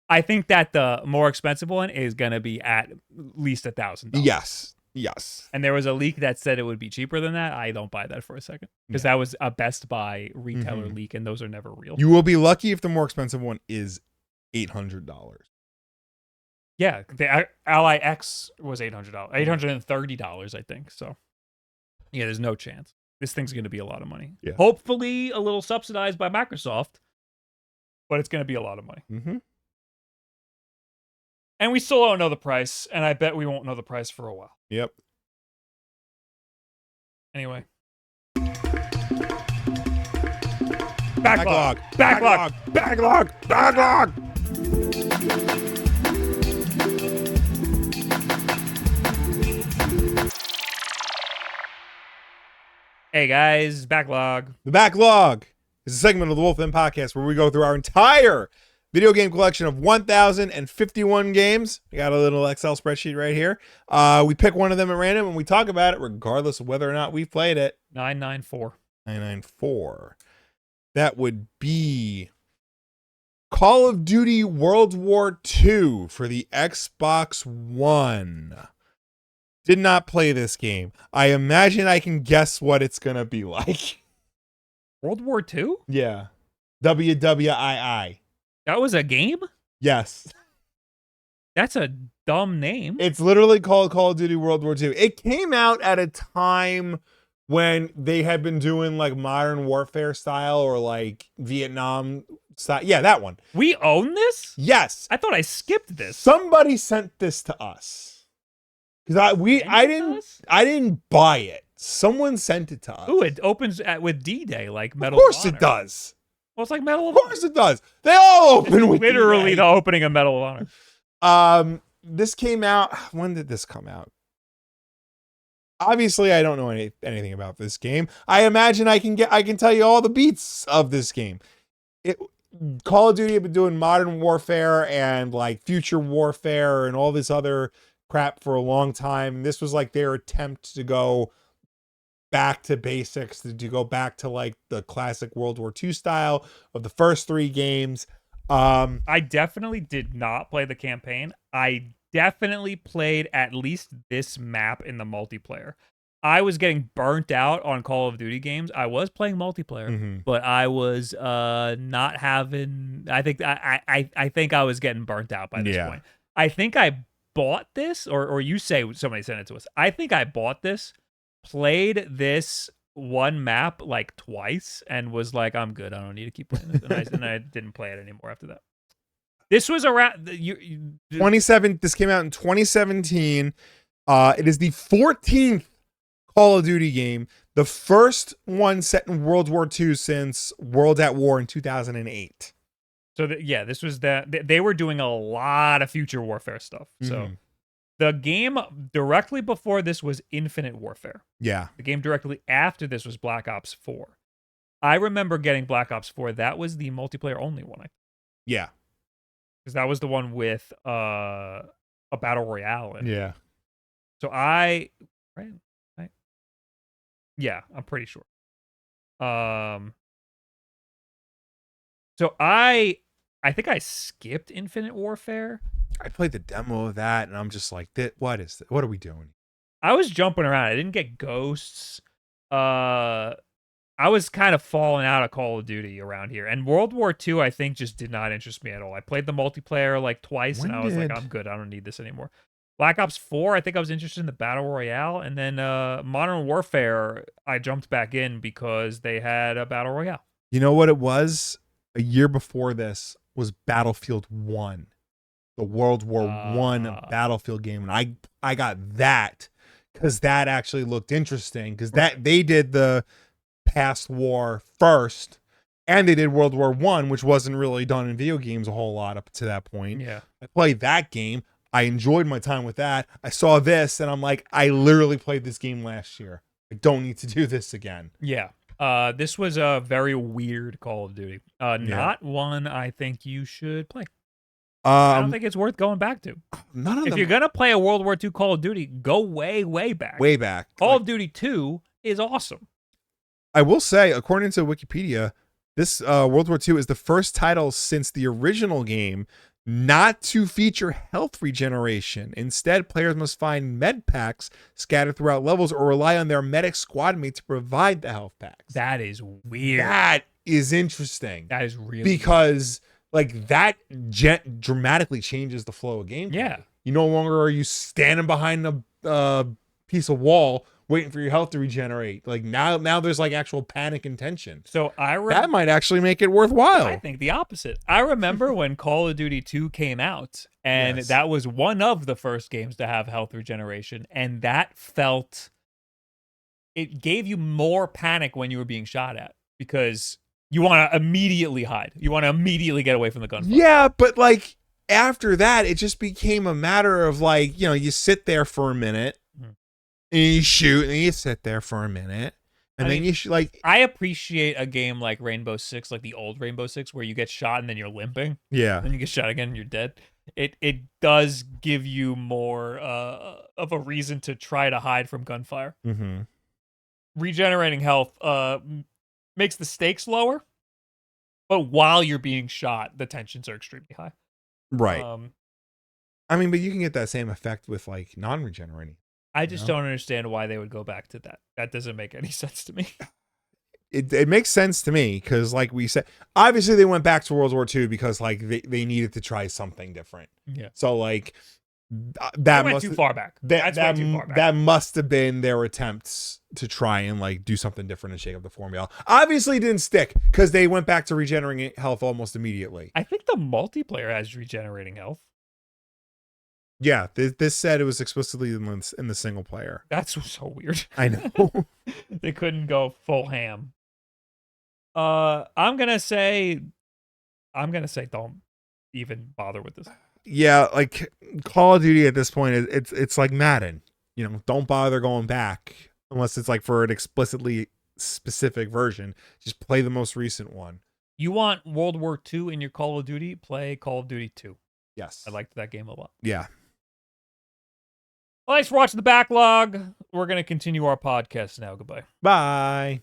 I think that the more expensive one is going to be at least $1,000. Yes. Yes. And there was a leak that said it would be cheaper than that. I don't buy that for a second because that was a Best Buy retailer leak, and those are never real. You will be lucky if the more expensive one is $800. Yeah, the Ally X was $800, $830, I think. So, yeah, there's no chance. This thing's going to be a lot of money. Yeah. Hopefully, a little subsidized by Microsoft, but it's going to be a lot of money. Mm-hmm. And we still don't know the price, and I bet we won't know the price for a while. Yep. Anyway. Backlog. Backlog. Backlog. Backlog. Hey guys, Backlog. The Backlog is a segment of the WULFF DEN Podcast where we go through our entire video game collection of 1,051 games. We got a little Excel spreadsheet right here. We pick one of them at random and we talk about it regardless of whether or not we've played it. 994. 994. That would be Call of Duty World War II for the Xbox One. Did not play this game. I imagine I can guess what it's going to be like. World War II? Yeah. WWII. That was a game? Yes. That's a dumb name. It's literally called Call of Duty World War II. It came out at a time when they had been doing like modern warfare style or like Vietnam style. Yeah, that one. We own this? Yes. I thought I skipped this. Somebody sent this to us. Because I didn't buy it. Someone sent it to us. Ooh, it opens with D-Day, like Medal of course of Honor. It does. Well, it's like Medal of Honor. Of course it does. They all open with literally D-Day. the opening of Medal of Honor. This came out. When did this come out? Obviously, I don't know anything about this game. I imagine I can tell you all the beats of this game. Call of Duty have been doing modern warfare and like future warfare and all this other crap for a long time. This was like their attempt to go back to basics, to go back to like the classic World War II style of the first three games. I definitely did not play the campaign. I definitely played at least this map in the multiplayer. I was getting burnt out on Call of Duty games. I was playing multiplayer, but I was not having. I think I was getting burnt out by this point. I think I bought this, or you say somebody sent it to us. I think I bought this, played this one map like twice, and was like, I'm good. I don't need to keep playing this. And I didn't play it anymore after that. This was around 27. This came out in 2017. It is the 14th Call of Duty game, the first one set in World War II since World at War in 2008. So this was they were doing a lot of future warfare stuff. So the game directly before this was Infinite Warfare. Yeah. The game directly after this was Black Ops 4. I remember getting Black Ops 4. That was the multiplayer only one. Yeah. Because that was the one with a battle royale in it. Yeah. So yeah, I'm pretty sure. So I think I skipped Infinite Warfare. I played the demo of that, and I'm just like, what is this? What are we doing? I was jumping around. I didn't get Ghosts. I was kind of falling out of Call of Duty around here. And World War II, I think, just did not interest me at all. I played the multiplayer like twice, and I was like, I'm good. I don't need this anymore. Black Ops 4, I think I was interested in the Battle Royale. And then Modern Warfare, I jumped back in because they had a Battle Royale. You know what it was? A year before this was Battlefield 1. The World War I Battlefield game. And I got that because that actually looked interesting. Because they did the past war first. And they did World War I, which wasn't really done in video games a whole lot up to that point. Yeah. I played that game. I enjoyed my time with that. I saw this and I'm like, I literally played this game last year. I don't need to do this again. Yeah. This was a very weird Call of Duty. Not one I think you should play. I don't think it's worth going back to. If you're going to play a World War II Call of Duty, go way, way back. Way back. Call of Duty 2 is awesome. I will say, according to Wikipedia, this World War II is the first title since the original game not to feature health regeneration. Instead, players must find med packs scattered throughout levels or rely on their medic squad mate to provide the health packs. That is weird. That is interesting. That is really because like that dramatically changes the flow of gameplay. Yeah. You no longer are you standing behind a piece of wall waiting for your health to regenerate. Like now there's like actual panic and tension. So that might actually make it worthwhile. I think the opposite. I remember when Call of Duty 2 came out, and that was one of the first games to have health regeneration, and it gave you more panic when you were being shot at because you want to immediately hide. You want to immediately get away from the gunfire. Yeah, but like after that, it just became a matter of like, you sit there for a minute and you shoot and you sit there for a minute. And then you should like. I appreciate a game like Rainbow Six, like the old Rainbow Six, where you get shot and then you're limping. Yeah. Then you get shot again and you're dead. It does give you more of a reason to try to hide from gunfire. Mm-hmm. Regenerating health makes the stakes lower, but while you're being shot, the tensions are extremely high. Right. I mean, but you can get that same effect with like non-regenerating. I just don't understand why they would go back to that. That doesn't make any sense to me. It makes sense to me because, like we said, obviously they went back to World War II because like they needed to try something different. Yeah. So like that went too far back. That must have been their attempts to try and like do something different and shake up the formula. Obviously, it didn't stick because they went back to regenerating health almost immediately. I think the multiplayer has regenerating health. Yeah, this said it was explicitly in the single player. That's so weird. I know. They couldn't go full ham. I'm gonna say don't even bother with this. Yeah, like Call of Duty at this point, it's like Madden. Don't bother going back unless it's like for an explicitly specific version. Just play the most recent one. You want World War II in your Call of Duty? Play Call of Duty 2. Yes. I liked that game a lot. Yeah. Well, thanks for watching the backlog. We're going to continue our podcast now. Goodbye. Bye.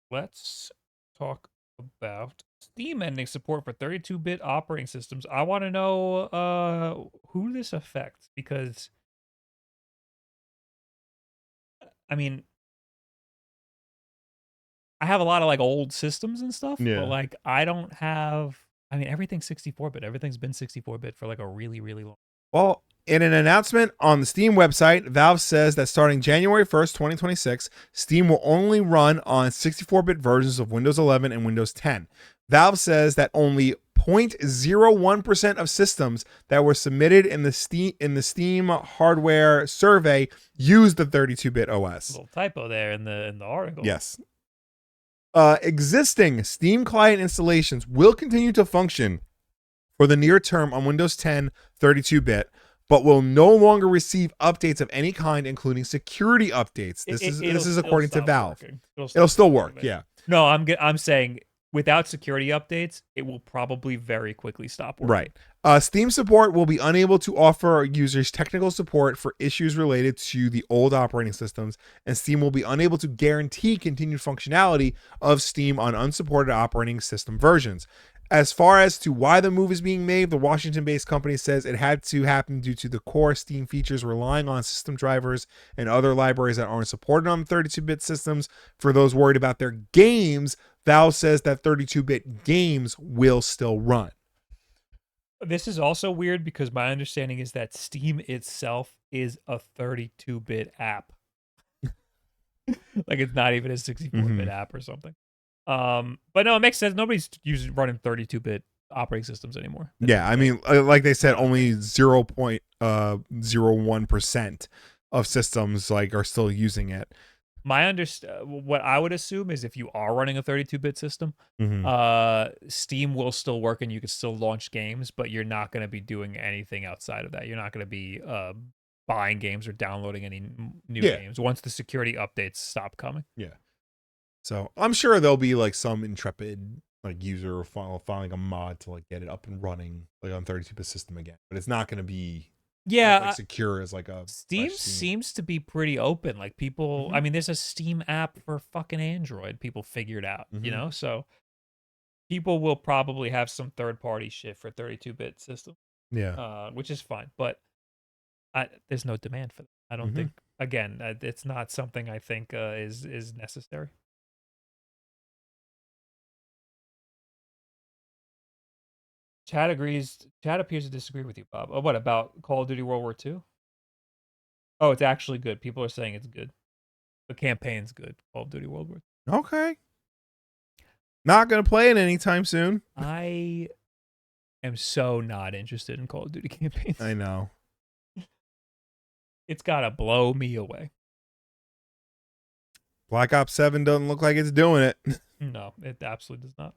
Let's talk about Steam ending support for 32-bit operating systems. I want to know who this affects because, I mean, I have a lot of like old systems and stuff, but like I don't have. I mean, everything's 64-bit. Everything's been 64-bit for like a really, really long. Well, in an announcement on the Steam website, Valve says that starting January 1st, 2026, Steam will only run on 64-bit versions of Windows 11 and Windows 10. Valve says that only 0.01% of systems that were submitted in the Steam hardware survey use the 32-bit OS. A little typo there in the article. Yes. Existing Steam client installations will continue to function for the near term on Windows 10 32-bit, but will no longer receive updates of any kind, including security updates. This is according to Valve. It'll still work. Yeah. No, I'm saying without security updates, it will probably very quickly stop working. Right. Steam support will be unable to offer users technical support for issues related to the old operating systems, and Steam will be unable to guarantee continued functionality of Steam on unsupported operating system versions. As far as to why the move is being made, the Washington-based company says it had to happen due to the core Steam features relying on system drivers and other libraries that aren't supported on 32-bit systems. For those worried about their games, Valve says that 32-bit games will still run. This is also weird because my understanding is that Steam itself is a 32-bit app. Like it's not even a 64-bit app or something. But no, it makes sense. Nobody's running 32-bit operating systems anymore. Yeah, I mean, like they said, only 0.01% of systems like are still using it. What I would assume is if you are running a 32-bit system, Steam will still work and you can still launch games, but you're not going to be doing anything outside of that. You're not going to be buying games or downloading any new games once the security updates stop coming. Yeah. So I'm sure there'll be like some intrepid like user filing a mod to like get it up and running like on 32-bit system again, but it's not going to be like secure as like a Steam seems to be pretty open. Like people, I mean, there's a Steam app for fucking Android. People figure it out, so people will probably have some third-party shit for 32-bit system, Yeah. which is fine. But there's no demand for that. I don't think. Again, it's not something I think is necessary. Chad agrees. Chad appears to disagree with you, Bob. Oh, what about Call of Duty World War II? Oh, it's actually good. People are saying it's good. The campaign's good. Call of Duty World War II. Okay. Not gonna play it anytime soon. I am so not interested in Call of Duty campaigns. I know. It's gotta blow me away. Black Ops 7 doesn't look like it's doing it. No, it absolutely does not.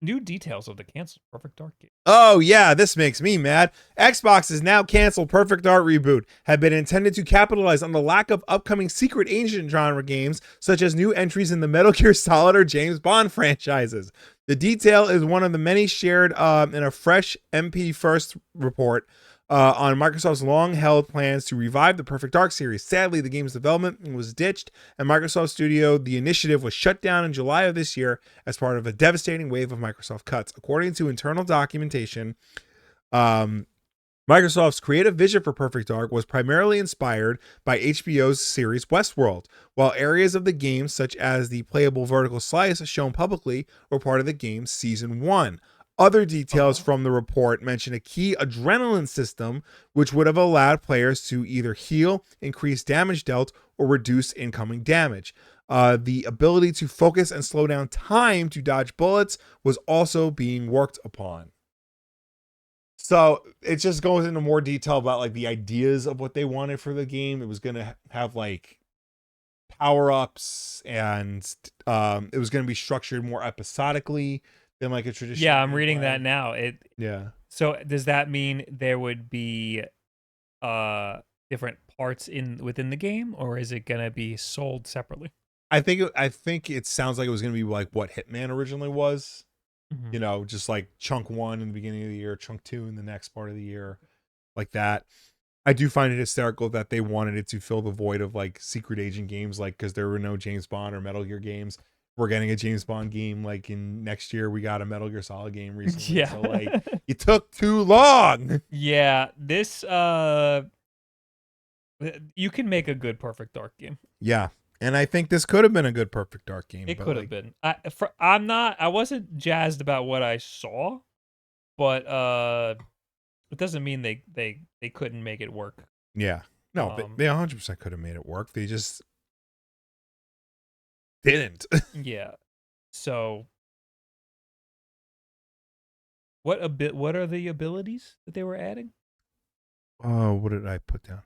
New details of the canceled Perfect Dark game. Oh yeah, this makes me mad. Xbox has now canceled Perfect Dark Reboot, had been intended to capitalize on the lack of upcoming secret agent genre games, such as new entries in the Metal Gear Solid or James Bond franchises. The detail is one of the many shared in a fresh MP First report on Microsoft's long-held plans to revive the Perfect Dark series. Sadly, the game's development was ditched, and Microsoft Studio, the initiative, was shut down in July of this year as part of a devastating wave of Microsoft cuts. According to internal documentation, Microsoft's creative vision for Perfect Dark was primarily inspired by HBO's series Westworld, while areas of the game, such as the playable vertical slice shown publicly, were part of the game's Season 1. Other details from the report mention a key adrenaline system, which would have allowed players to either heal, increase damage dealt, or reduce incoming damage. The ability to focus and slow down time to dodge bullets was also being worked upon. So it just goes into more detail about like the ideas of what they wanted for the game. It was going to have like power-ups, and it was going to be structured more episodically than like a traditional. Yeah, I'm reading that now. Yeah. So does that mean there would be different parts within the game, or is it gonna be sold separately? I think it sounds like it was gonna be like what Hitman originally was. Mm-hmm. You know, just like chunk 1 in the beginning of the year, chunk 2 in the next part of the year, like that. I do find it hysterical that they wanted it to fill the void of like secret agent games, like because there were no James Bond or Metal Gear games. We're getting a James Bond game like in next year. We got a Metal Gear Solid game recently. Yeah. So like it took too long. Yeah, this you can make a good Perfect Dark game. Yeah. And I think this could have been a good Perfect Dark game. It could have been. I wasn't jazzed about what I saw, but it doesn't mean they couldn't make it work. Yeah. No, they 100% could have made it work. They just didn't. Yeah. So what are the abilities that they were adding? Oh, what did I put down?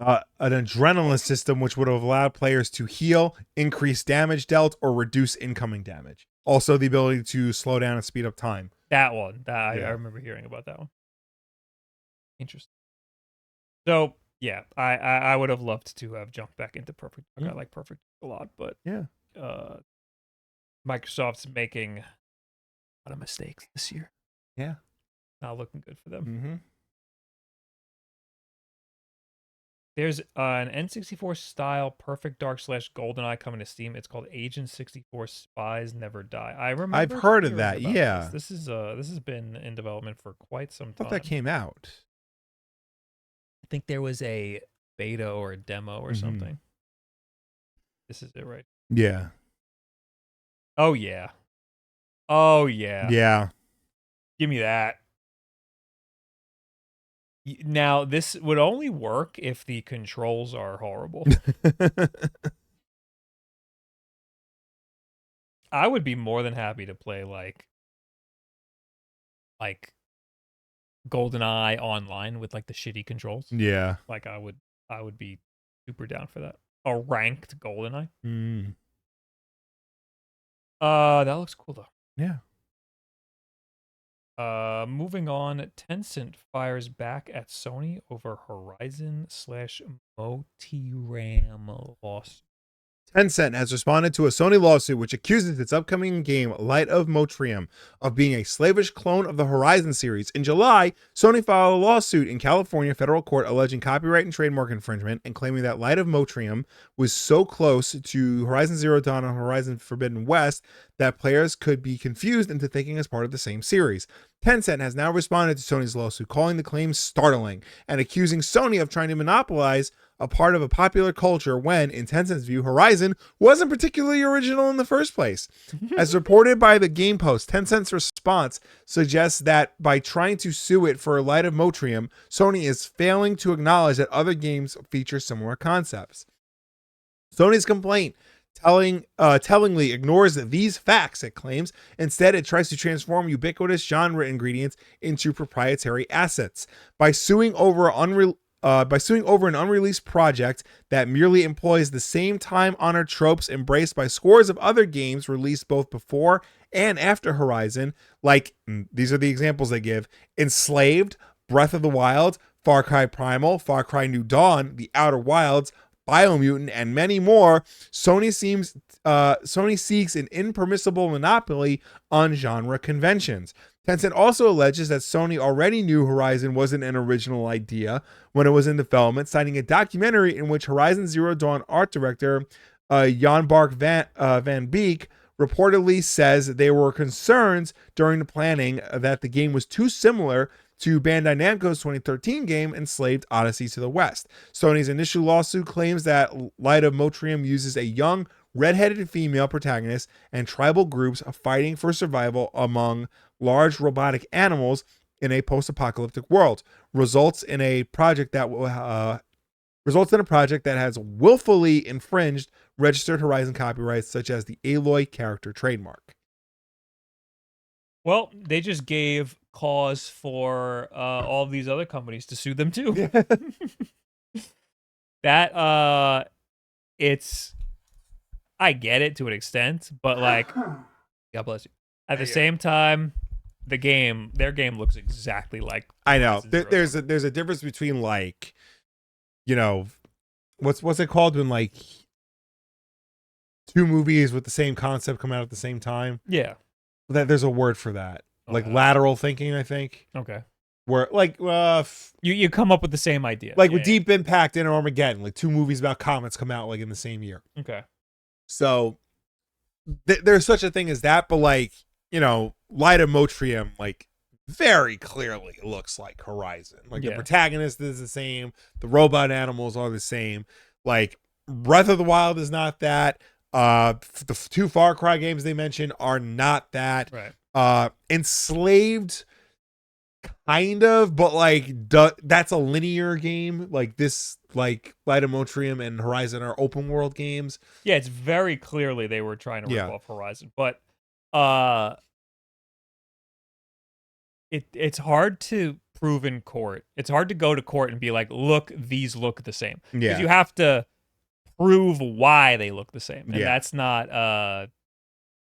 An adrenaline system which would have allowed players to heal, increase damage dealt, or reduce incoming damage. Also, the ability to slow down and speed up time. That one. I remember hearing about that one. Interesting. So yeah, I would have loved to have jumped back into Perfect Dark. I like Perfect a lot, but yeah, Microsoft's making a lot of mistakes this year. Yeah, not looking good for them. Mm-hmm. There's an N64 style Perfect Dark / GoldenEye coming to Steam. It's called Agent 64 Spies Never Die. I remember. I've heard of that. Yeah, this has been in development for quite some time. I thought that came out. I think there was a beta or a demo or something. This is it, right? Yeah. Oh yeah. Oh yeah. Yeah. Give me that. Now, this would only work if the controls are horrible. I would be more than happy to play like GoldenEye online with like the shitty controls. Yeah. Like I would be super down for that. A ranked GoldenEye. That looks cool though. Yeah. Moving on, Tencent fires back at Sony over Horizon / Motiram loss. Tencent has responded to a Sony lawsuit which accuses its upcoming game, Light of Motiram, of being a slavish clone of the Horizon series. In July, Sony filed a lawsuit in California federal court alleging copyright and trademark infringement and claiming that Light of Motiram was so close to Horizon Zero Dawn and Horizon Forbidden West that players could be confused into thinking as part of the same series. Tencent has now responded to Sony's lawsuit, calling the claims startling and accusing Sony of trying to monopolize a part of a popular culture when, in Tencent's view, Horizon wasn't particularly original in the first place. As reported by the Game Post, Tencent's response suggests that by trying to sue it for Light of Motiram, Sony is failing to acknowledge that other games feature similar concepts. Sony's complaint tellingly ignores these facts, it claims. Instead, it tries to transform ubiquitous genre ingredients into proprietary assets. By suing over an unreleased project that merely employs the same time-honored tropes embraced by scores of other games released both before and after Horizon, like, these are the examples they give: Enslaved, Breath of the Wild, Far Cry Primal, Far Cry New Dawn, The Outer Wilds, Biomutant, and many more, Sony seeks an impermissible monopoly on genre conventions. Tencent also alleges that Sony already knew Horizon wasn't an original idea when it was in development, citing a documentary in which Horizon Zero Dawn art director Jan Bark van Beek reportedly says there were concerns during the planning that the game was too similar to Bandai Namco's 2013 game Enslaved Odyssey to the West. Sony's initial lawsuit claims that Light of Motiram uses a young, red-headed female protagonist and tribal groups fighting for survival among large robotic animals in a post-apocalyptic world. Results in a project that has willfully infringed registered Horizon copyrights, such as the Aloy character trademark. Well, they just gave cause for all of these other companies to sue them too. That it's, I get it to an extent, but like, God bless you. At the same time, their game looks exactly like. I know. There's a difference between, like, you know, what's it called when like two movies with the same concept come out at the same time? Yeah. That there's a word for that. Like lateral thinking, I think. Okay. Where like you come up with the same idea. Like with Deep Impact and Armageddon, like two movies about comets come out like in the same year. Okay. So there's such a thing as that, but like, you know, Light of Motiram like very clearly looks like Horizon. Like the protagonist is the same, the robot animals are the same. Like Breath of the Wild is not that. The two Far Cry games they mentioned are not that. Right. Enslaved, kind of, but like that's a linear game. Like this, like Light of Motiram and Horizon are open world games. Yeah, it's very clearly they were trying to rip off Horizon, but it's hard to prove in court. It's hard to go to court and be like, look, these look the same. Because you have to prove why they look the same, and that's not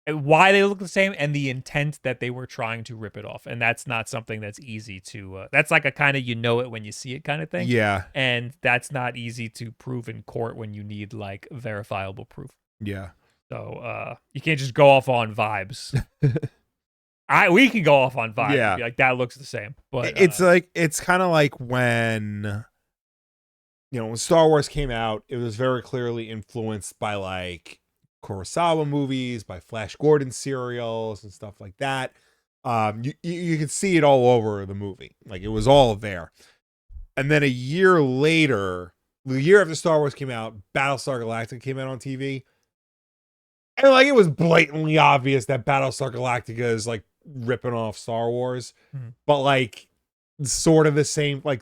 why they look the same and the intent that they were trying to rip it off, and that's not something that's easy to that's like a kind of, you know it when you see it kind of thing, and that's not easy to prove in court when you need like verifiable proof. So you can't just go off on vibes. We can go off on vibes and be like, that looks the same, but it's like, it's kind of like when, you know, when Star Wars came out, it was very clearly influenced by like Kurosawa movies, by Flash Gordon serials and stuff like that. You could see it all over the movie. Like it was all there. And then a year later, the year after Star Wars came out, Battlestar Galactica came out on TV. And like it was blatantly obvious that Battlestar Galactica is like ripping off Star Wars. But like sort of the same, like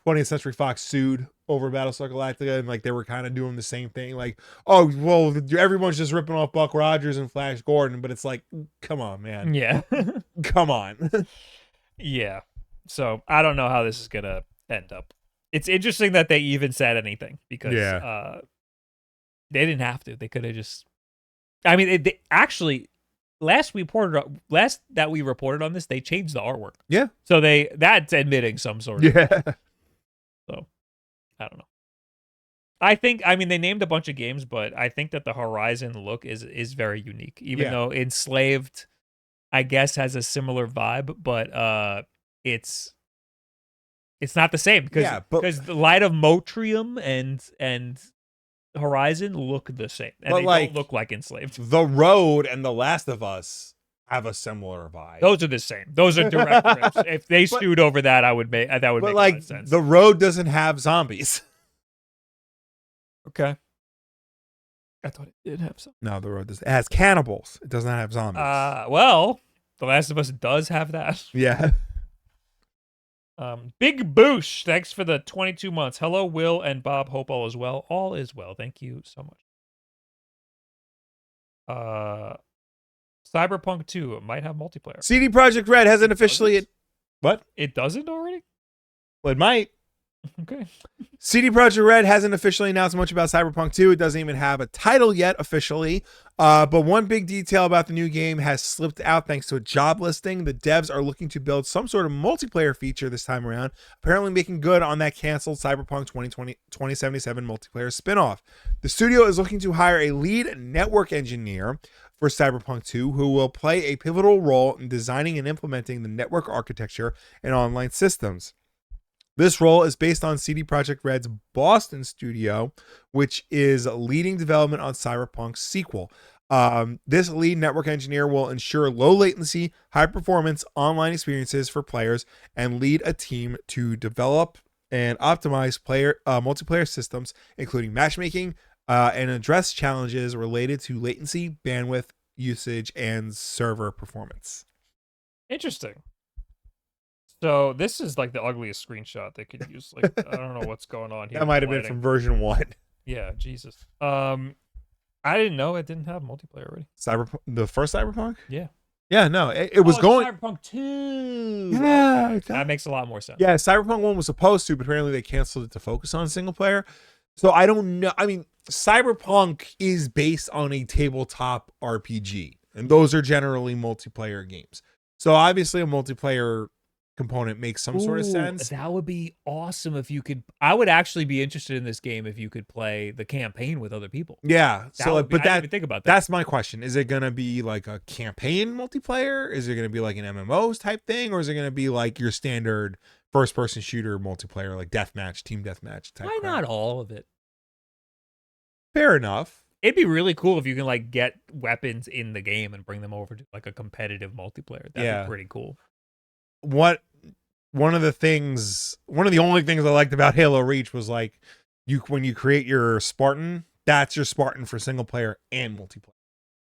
20th Century Fox sued over Battlestar Galactica, and like they were kind of doing the same thing, like, oh well, everyone's just ripping off Buck Rogers and Flash Gordon, but it's like, come on, man. Come on. So I don't know how this is gonna end up. It's interesting that they even said anything, because they didn't have to. They could have just, I mean, they actually, last that we reported on this, they changed the artwork. So that's admitting some sort of so I don't know. I mean, they named a bunch of games, but I think that the Horizon look is very unique. Even though Enslaved, I guess, has a similar vibe, but it's not the same because the Light of Motiram and Horizon look the same, and they don't look like Enslaved. The Road and The Last of Us have a similar vibe. Those are the same. Those are direct rips. If they sued over that, that would make a lot of sense. The Road doesn't have zombies. Okay. I thought it did have some. No, The Road does. It has cannibals. It does not have zombies. Well, The Last of Us does have that. Yeah. Big Boosh, thanks for the 22 months. Hello, Will and Bob. Hope all is well. All is well. Thank you so much. Cyberpunk 2 might have multiplayer. CD Projekt Red hasn't officially... What? It doesn't already? Well, it might. Okay. CD Projekt Red hasn't officially announced much about Cyberpunk 2. It doesn't even have a title yet officially. But one big detail about the new game has slipped out thanks to a job listing. The devs are looking to build some sort of multiplayer feature this time around, apparently making good on that canceled Cyberpunk 2077 multiplayer spinoff. The studio is looking to hire a lead network engineer for Cyberpunk 2 who will play a pivotal role in designing and implementing the network architecture and online systems. This role is based on CD Projekt Red's Boston studio, which is leading development on Cyberpunk's sequel. This lead network engineer will ensure low latency, high performance online experiences for players and lead a team to develop and optimize multiplayer systems, including matchmaking, and address challenges related to latency, bandwidth, usage, and server performance. Interesting. So this is like the ugliest screenshot they could use. Like, I don't know what's going on here. That might have been from version 1. Yeah, Jesus. I didn't know it didn't have multiplayer already. The first Cyberpunk? Yeah. Yeah, no, it was going. Cyberpunk 2. Yeah, that makes a lot more sense. Yeah, Cyberpunk 1 was supposed to, but apparently they canceled it to focus on single player. So I don't know. I mean, Cyberpunk is based on a tabletop RPG, and those are generally multiplayer games. So obviously a multiplayer component makes some sort of sense. That would be awesome if you could. I would actually be interested in this game if you could play the campaign with other people. Yeah. But I didn't even think about that. That's my question. Is it going to be like a campaign multiplayer? Is it going to be like an MMOs type thing? Or is it going to be like your standard first person shooter multiplayer, like deathmatch, team deathmatch type? Why not all of it? Fair enough. It'd be really cool if you can like get weapons in the game and bring them over to like a competitive multiplayer. That'd be pretty cool. One of the only things I liked about Halo Reach was like when you create your Spartan, that's your Spartan for single player and multiplayer.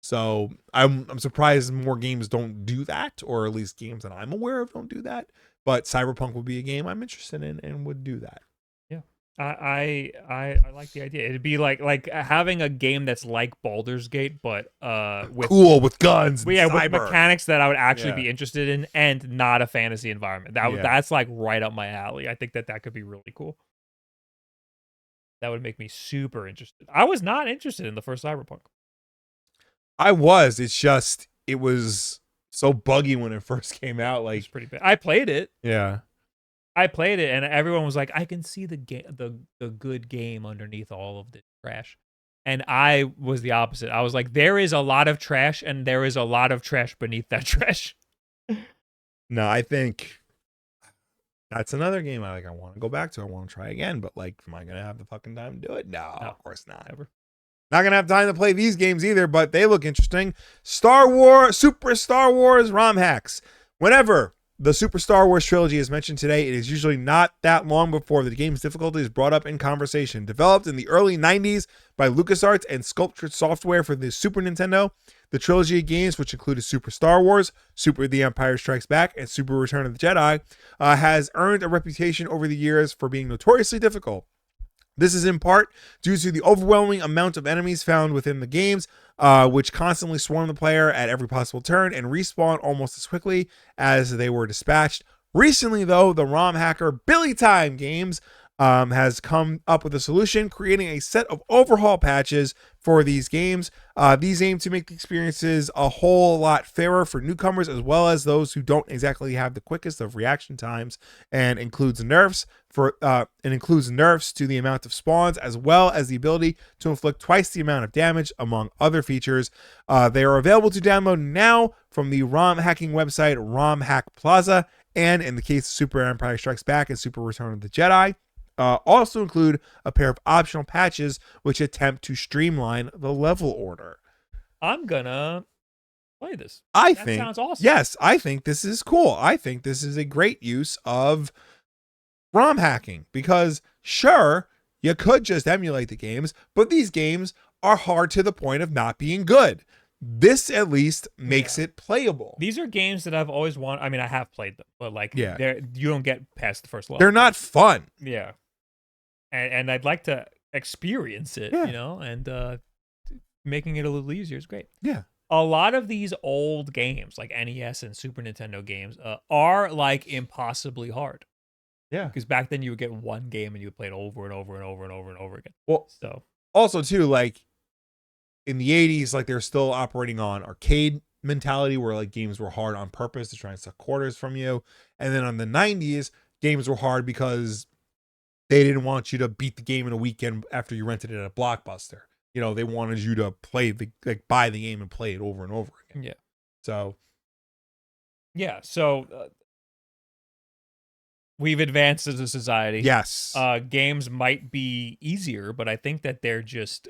So I'm surprised more games don't do that, or at least games that I'm aware of don't do that. But Cyberpunk would be a game I'm interested in and would do that. Yeah. I like the idea. It'd be like having a game that's like Baldur's Gate, but with guns. With mechanics that I would actually be interested in, and not a fantasy environment. That's like right up my alley. I think that could be really cool. That would make me super interested. I was not interested in the first Cyberpunk. I was. It's just it was so buggy when it first came out. Like, it's pretty bad. I played it. Yeah. I played it, and everyone was like, "I can see the good game underneath all of the trash," and I was the opposite. I was like, "There is a lot of trash, and there is a lot of trash beneath that trash." No, I think that's another game I want to go back to. I want to try again, but like, am I gonna have the fucking time to do it? No, of course not. Never. Not gonna have time to play these games either, but they look interesting. Super Star Wars ROM hacks. Whenever the Super Star Wars Trilogy is mentioned today, it is usually not that long before the game's difficulty is brought up in conversation. Developed in the early 90s by LucasArts and Sculptured Software for the Super Nintendo, the trilogy of games, which included Super Star Wars, Super The Empire Strikes Back, and Super Return of the Jedi, has earned a reputation over the years for being notoriously difficult. This is in part due to the overwhelming amount of enemies found within the games, which constantly swarm the player at every possible turn and respawn almost as quickly as they were dispatched. Recently, though, the ROM hacker Billy Time Games has come up with a solution, creating a set of overhaul patches for these games. These aim to make the experiences a whole lot fairer for newcomers as well as those who don't exactly have the quickest of reaction times, and includes nerfs to the amount of spawns as well as the ability to inflict twice the amount of damage, among other features. They are available to download now from the ROM hacking website ROM Hack Plaza, and in the case of Super Empire Strikes Back and Super Return of the Jedi, also include a pair of optional patches which attempt to streamline the level order. I'm gonna play this. That sounds awesome. Yes, I think this is cool. I think this is a great use of ROM hacking, because sure, you could just emulate the games, but these games are hard to the point of not being good. This at least makes it playable. These are games that I've always wanted. I mean, I have played them, but like, you don't get past the first level. They're not fun. Yeah. And I'd like to experience it, you know, and making it a little easier is great. Yeah. A lot of these old games, like NES and Super Nintendo games, are like impossibly hard. Yeah. Because back then you would get one game and you would play it over and over and over and over and over again. Well, so also too, like in the 80s, like they're still operating on arcade mentality where like games were hard on purpose to try and suck quarters from you. And then on the 90s, games were hard because they didn't want you to beat the game in a weekend after you rented it at a Blockbuster. You know, they wanted you to buy the game and play it over and over again. Yeah. So. Yeah. So we've advanced as a society. Yes. Games might be easier, but I think that they're just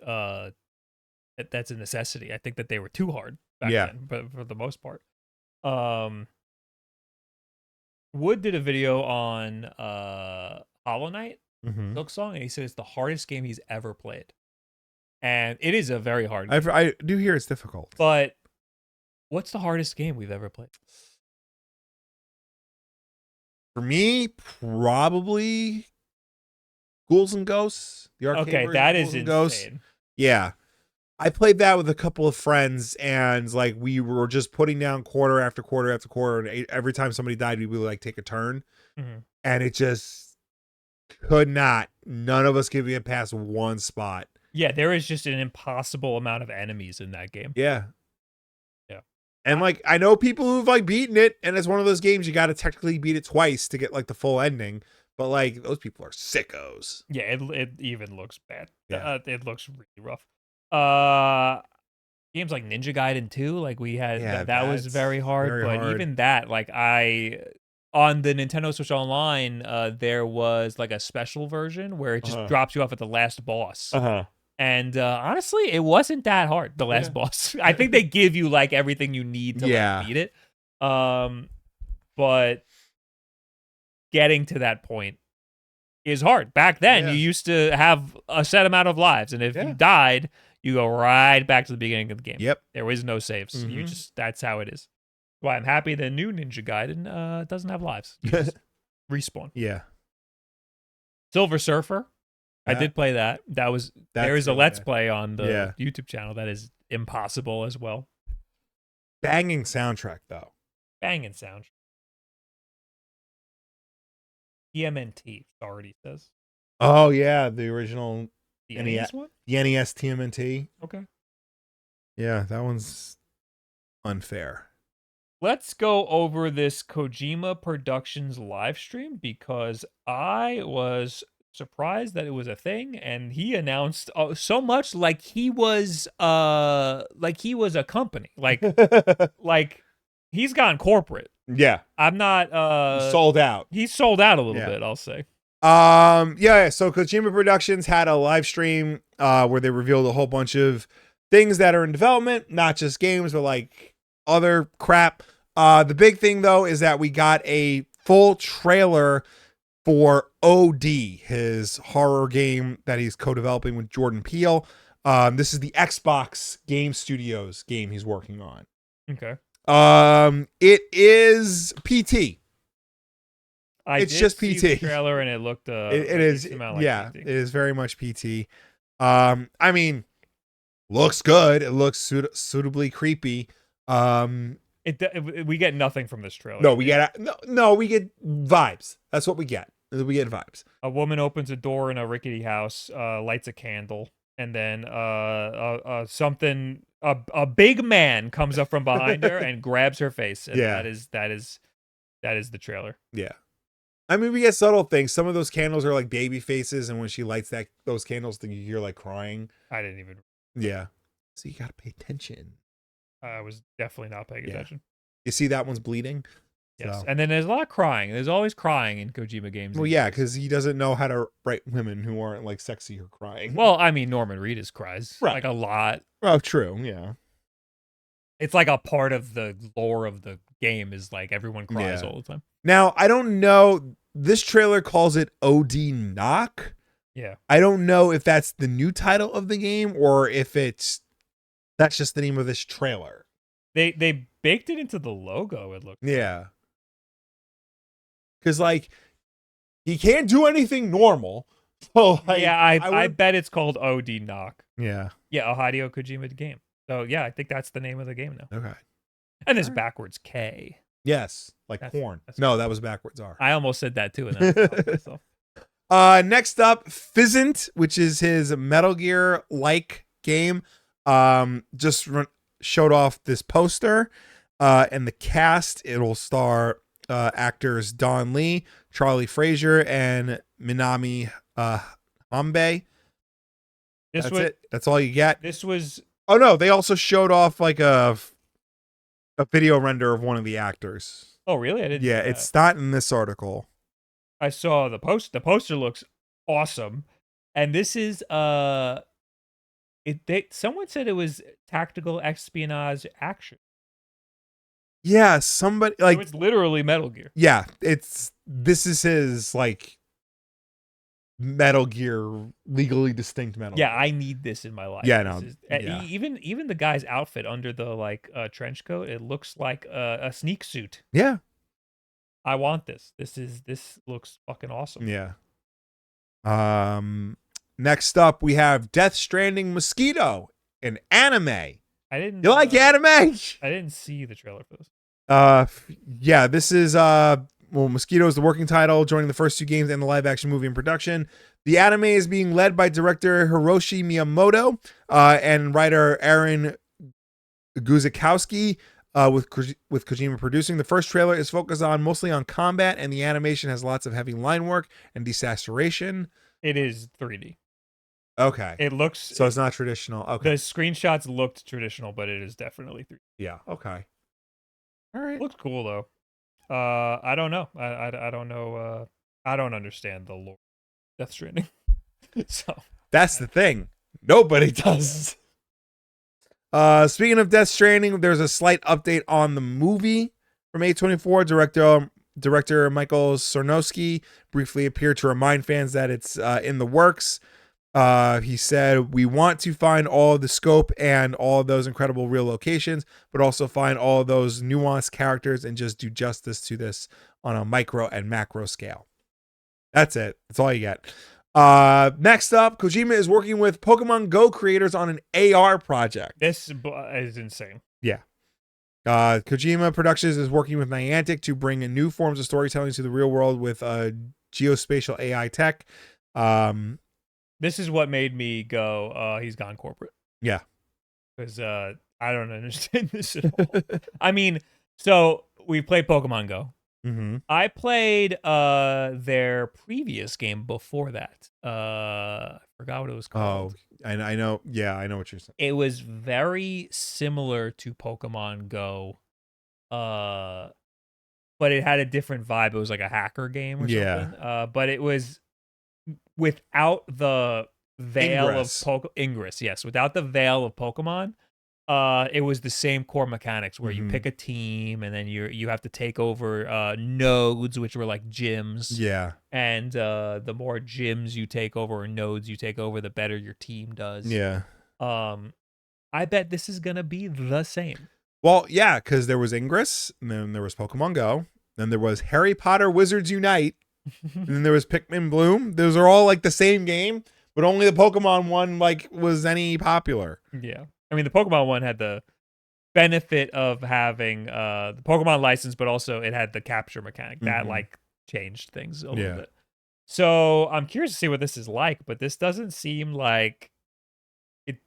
that's a necessity. I think that they were too hard back then, but for the most part. Wood did a video on Hollow Knight, Silksong, and he said it's the hardest game he's ever played. And it is a very hard game. I do hear it's difficult. But what's the hardest game we've ever played? For me, probably Ghouls and Ghosts. The arcade version that of is Ghouls and insane. Ghosts. Yeah. I played that with a couple of friends, and like we were just putting down quarter after quarter after quarter, and every time somebody died, we would like take a turn, and it just could not. None of us could get past one spot. Yeah, there is just an impossible amount of enemies in that game. Yeah. Yeah. And like I know people who've like beaten it, and it's one of those games you got to technically beat it twice to get like the full ending. But like those people are sickos. Yeah, it even looks bad. Yeah. It looks really rough. Games like Ninja Gaiden 2, like we had that was very hard. Even that, like on the Nintendo Switch Online, there was like a special version where it just drops you off at the last boss. And honestly, it wasn't that hard, the last boss. I think they give you like everything you need to like, beat it. But getting to that point is hard. Back then, you used to have a set amount of lives, and if you died, you go right back to the beginning of the game. Yep. There is no saves. You just that's how it is. Why I'm happy the new Ninja Gaiden doesn't have lives. You just respawn. Yeah. Silver Surfer. I did play that. There is a Let's Play on the YouTube channel that is impossible as well. Banging soundtrack though. Banging soundtrack. TMNT already says. Oh yeah, the original NES one? The NES TMNT. Okay. Yeah, that one's unfair. Let's go over this Kojima Productions live stream because I was surprised that it was a thing, and he announced so much like he was a company. Like he's gone corporate. Yeah. I'm not sold out. He's sold out a little bit, I'll say. So Kojima Productions had a live stream where they revealed a whole bunch of things that are in development, not just games, but like other crap. The big thing though is that we got a full trailer for OD, his horror game that he's co-developing with Jordan Peele. This is the Xbox Game Studios game he's working on. Okay. It is PT. It's just see PT. the trailer and it looked it is like PT. It is very much PT. I mean, looks good. It looks suitably creepy. We get nothing from this trailer. No, we get vibes. That's what we get. We get vibes. A woman opens a door in a rickety house, lights a candle, and then a big man comes up from behind her and grabs her face. And Yeah. that is the trailer. Yeah. I mean, we get subtle things. Some of those candles are like baby faces, and when she lights those candles, you hear like crying. I didn't even. Yeah. So you gotta pay attention. I was definitely not paying attention. You see that one's bleeding? Yes. So. And then there's a lot of crying. There's always crying in Kojima games. Well, yeah, because he doesn't know how to write women who aren't like sexy or crying. Well, I mean, Norman Reedus cries Right. like a lot. Oh, true. Yeah. It's like a part of the lore of the game is like everyone cries all the time. Now, I don't know. This trailer calls it OD Knock. Yeah. I don't know if that's the new title of the game or if that's just the name of this trailer. They baked it into the logo, it looked. Yeah. Because, like, he can't do anything normal. So, like, yeah, I bet it's called OD Knock. Yeah. Yeah, a Hideo Kojima game. So, yeah, I think that's the name of the game now. Okay. And there's backwards K. Yes, like porn. No, that was backwards R. I almost said that too. And then next up, Fizzant, which is his Metal Gear-like game, just showed off this poster. And the cast, it'll star actors Don Lee, Charlie Frazier, and Minami Hambe. That's it. That's all you get. This was... Oh, no, they also showed off like a video render of one of the actors. Oh, really? I didn't. Yeah, it's not in this article. I saw the post. The poster looks awesome, and this is someone said it was tactical espionage action. Yeah, somebody like so it's literally Metal Gear. Yeah, this is his like Metal Gear, legally distinct Metal Yeah, Gear. I need this in my life. Yeah, no. Even the guy's outfit under the like trench coat, it looks like a sneak suit. Yeah. I want this. This looks fucking awesome. Yeah. Next up we have Death Stranding Mosquito, an anime. You like anime? I didn't see the trailer for this. Yeah, this is Mosquito is the working title, joining the first two games and the live action movie in production. The anime is being led by director Hiroshi Miyamoto and writer Aaron Guzikowski, with Kojima producing. The first trailer is focused mostly on combat, and the animation has lots of heavy line work and desaturation. It is 3D. Okay. It looks... So it's not traditional. Okay. The screenshots looked traditional, but it is definitely 3D. Yeah, okay. All right. Looks cool, though. I don't know. I don't know. I don't understand the lore of Death Stranding. So that's the thing. Nobody does. Speaking of Death Stranding, there's a slight update on the movie from A24. Director Michael Sarnowski briefly appeared to remind fans that it's in the works. He said, "We want to find all of the scope and all of those incredible real locations, but also find all of those nuanced characters and just do justice to this on a micro and macro scale." That's it. That's all you get. Next up, Kojima is working with Pokemon Go creators on an AR project. This is insane. Yeah. Kojima Productions is working with Niantic to bring in new forms of storytelling to the real world with geospatial AI tech. This is what made me go, he's gone corporate. Yeah. Because I don't understand this at all. I mean, so we played Pokemon Go. Mm-hmm. I played their previous game before that. I forgot what it was called. Oh, I know. Yeah, I know what you're saying. It was very similar to Pokemon Go, but it had a different vibe. It was like a hacker game or something. But it was without the veil of Ingress. Yes, without the veil of Pokemon. It was the same core mechanics where you pick a team and then you have to take over nodes, which were like gyms. Yeah. And the more gyms you take over or nodes you take over, the better your team does. Yeah. I bet this is gonna be the same. Well, yeah, because there was Ingress, and then there was Pokemon Go, then there was Harry Potter Wizards Unite, and then there was Pikmin Bloom. Those are all like the same game, but only the Pokemon one like was any popular. Yeah. I mean, the Pokemon one had the benefit of having the Pokemon license, but also it had the capture mechanic that like changed things a little bit. So I'm curious to see what this is like, but this doesn't seem like it.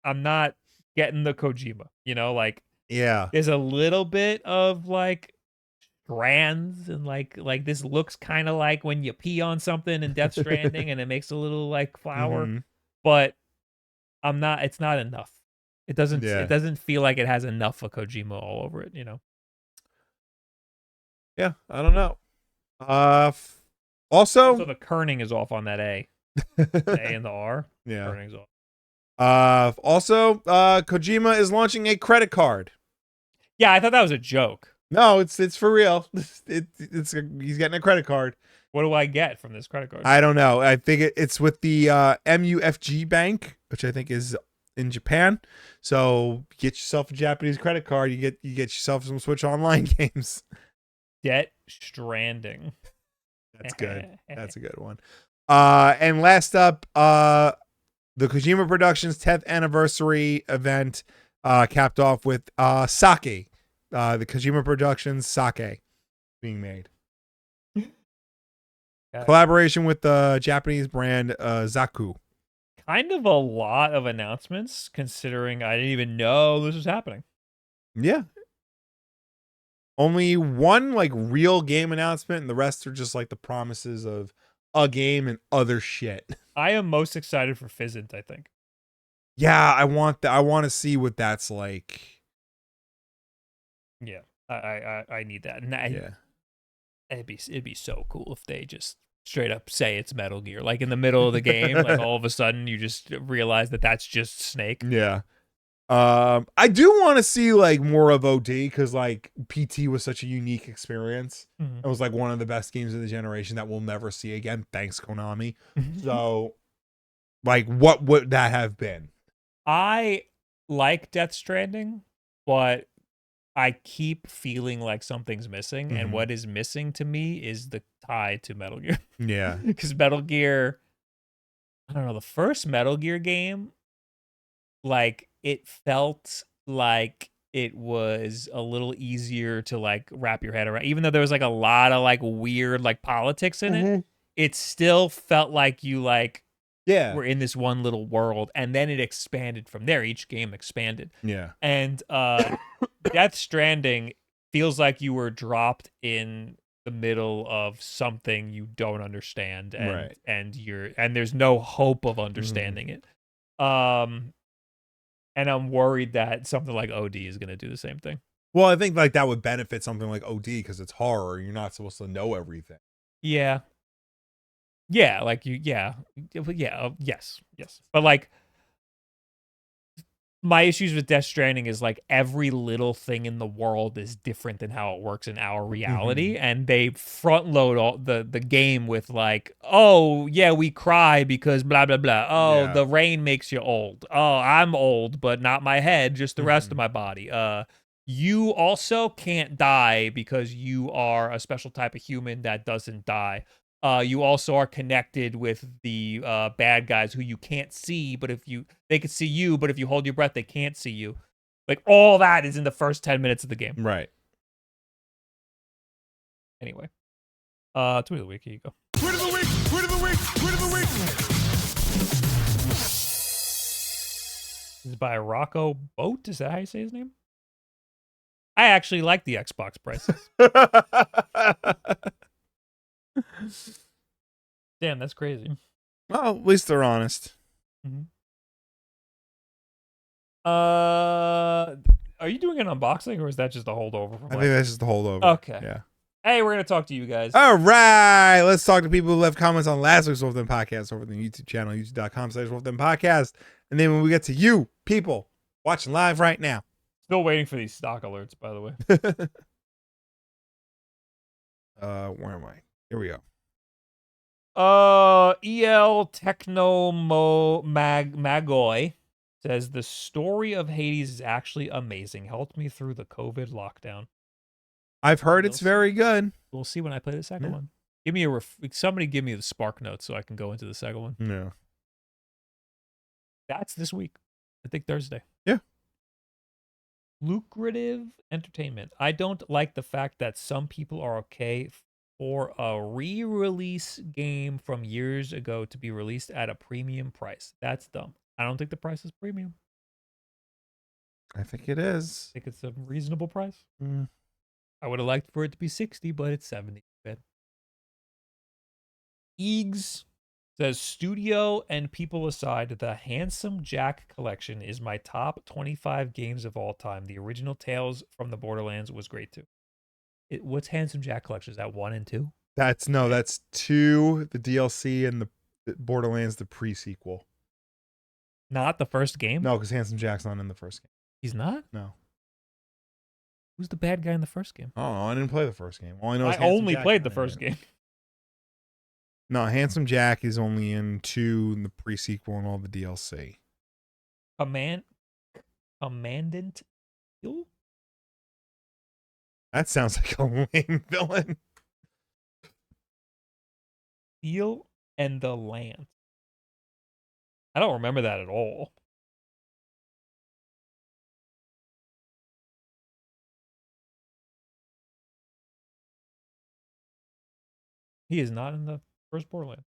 I'm not getting the Kojima, like Yeah. there's a little bit of like strands and like this looks kind of like when you pee on something in Death Stranding and it makes a little like flower, hmm but it's not enough. It Yeah. doesn't feel like it has enough of Kojima all over it, Yeah. I don't know. Also, Also the kerning is off on that A. The A and the R. yeah. Kerning's off. Kojima is launching a credit card. Yeah, I thought that was a joke. No, it's for real. He's getting a credit card. What do I get from this credit card? I don't know. I think it's with the MUFG Bank, which I think is in Japan. So get yourself a Japanese credit card. You get yourself some Switch Online games. Death Stranding. That's good. That's a good one. And last up, the Kojima Productions 10th anniversary event capped off with sake. The Kojima Productions sake being made. Collaboration with the Japanese brand Zaku. Kind of a lot of announcements, considering I didn't even know this was happening. Yeah. Only one like real game announcement, and the rest are just like the promises of a game and other shit. I am most excited for Fizzant, I think. Yeah, I want to see what that's like. Yeah, I need that. And Yeah. it'd be so cool if they just straight up say it's Metal Gear, like in the middle of the game, like all of a sudden you just realize that that's just Snake. Yeah. I do want to see like more of OD because like PT was such a unique experience. Mm-hmm. It was like one of the best games of the generation that we'll never see again. Thanks, Konami. So, like, what would that have been? I like Death Stranding, but I keep feeling like something's missing, and what is missing to me is the tie to Metal Gear. Yeah. Because Metal Gear, I don't know, the first Metal Gear game, like, it felt like it was a little easier to, like, wrap your head around. Even though there was, like, a lot of, like, weird, like, politics in it, it still felt like you, like, were in this one little world, and then it expanded from there. Each game expanded. Yeah. And Death Stranding feels like you were dropped in the middle of something you don't understand, and there's no hope of understanding it. And I'm worried that something like OD is going to do the same thing. Well, I think like that would benefit something like OD because it's horror. You're not supposed to know everything. Yeah. Yeah, like yes. But like, my issues with Death Stranding is like every little thing in the world is different than how it works in our reality, and they front load all the game with like, oh yeah, we cry because blah blah blah. Oh, the rain makes you old. Oh, I'm old, but not my head, just the rest of my body. You also can't die because you are a special type of human that doesn't die. You also are connected with the bad guys who you can't see, but they can see you, but if you hold your breath, they can't see you. Like, all that is in the first 10 minutes of the game. Right. Anyway. Tweet of the week, here you go. Tweet of the week! Tweet of the week! Tweet of the week! This is by Rocco Boat. Is that how you say his name? I actually like the Xbox prices. Damn, that's crazy. Well, at least they're honest. Are you doing an unboxing, or is that just a holdover from I think that's just the holdover. Okay. Yeah. Hey, we're gonna talk to you guys. All right. Let's talk to people who left comments on last week's WULFF Den Podcast over on the YouTube channel, youtube.com/WULFF Den Podcast. And then when we get to you, people watching live right now. Still waiting for these stock alerts, by the way. Where am I? Here we go. EL Techno Magoy says the story of Hades is actually amazing. Helped me through the COVID lockdown. I've heard it's very good. We'll see when I play the second one. Give me somebody give me the spark notes so I can go into the second one. Yeah. That's this week. I think Thursday. Yeah. Lucrative entertainment. I don't like the fact that some people are okay for a re-release game from years ago to be released at a premium price. That's dumb. I don't think the price is premium. I think it is. I think it's a reasonable price. Mm. I would have liked for it to be 60, but it's 70. Bad. Eags says, studio and people aside, the Handsome Jack collection is my top 25 games of all time. The original Tales from the Borderlands was great too. What's Handsome Jack collection? Is that 1 and 2? That's 2, the DLC, and the Borderlands, the pre-sequel. Not the first game? No, because Handsome Jack's not in the first game. He's not? No. Who's the bad guy in the first game? Oh, I didn't play the first game. All I know is I Handsome only Jack's played not the first in game. it. No, Handsome Jack is only in 2, in the pre-sequel, and all the DLC. Commandant Hill? That sounds like a lame villain. Steel and the Land. I don't remember that at all. He is not in the first Borderlands.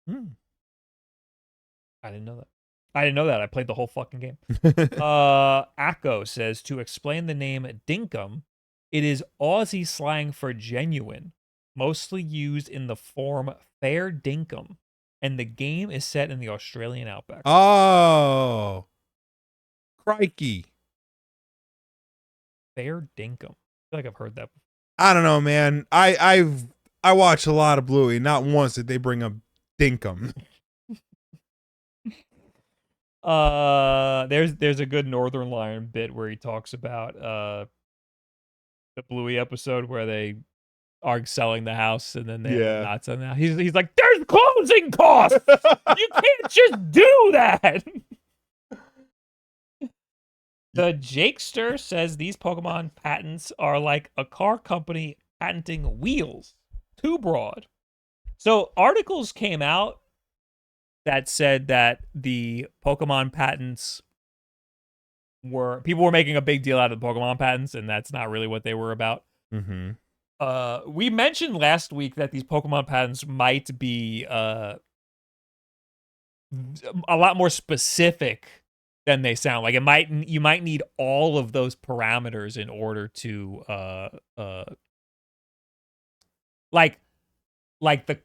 I didn't know that. I played the whole fucking game. Akko says, to explain the name Dinkum, it is Aussie slang for genuine, mostly used in the form fair dinkum, and the game is set in the Australian outback. Oh. Crikey. Fair dinkum. I feel like I've heard that before. I don't know, man. I watch a lot of Bluey. Not once did they bring up Dinkum. There's a good Northern Lion bit where he talks about the Bluey episode where they are selling the house and then they're not selling the house. He's like, there's closing costs. You can't just do that. The Jakester says these Pokemon patents are like a car company patenting wheels. Too broad. So articles came out that said that the Pokemon patents people were making a big deal out of the Pokemon patents, and that's not really what they were about. Mm-hmm. We mentioned last week that these Pokemon patents might be a lot more specific than they sound. Like you might need all of those parameters in order to like the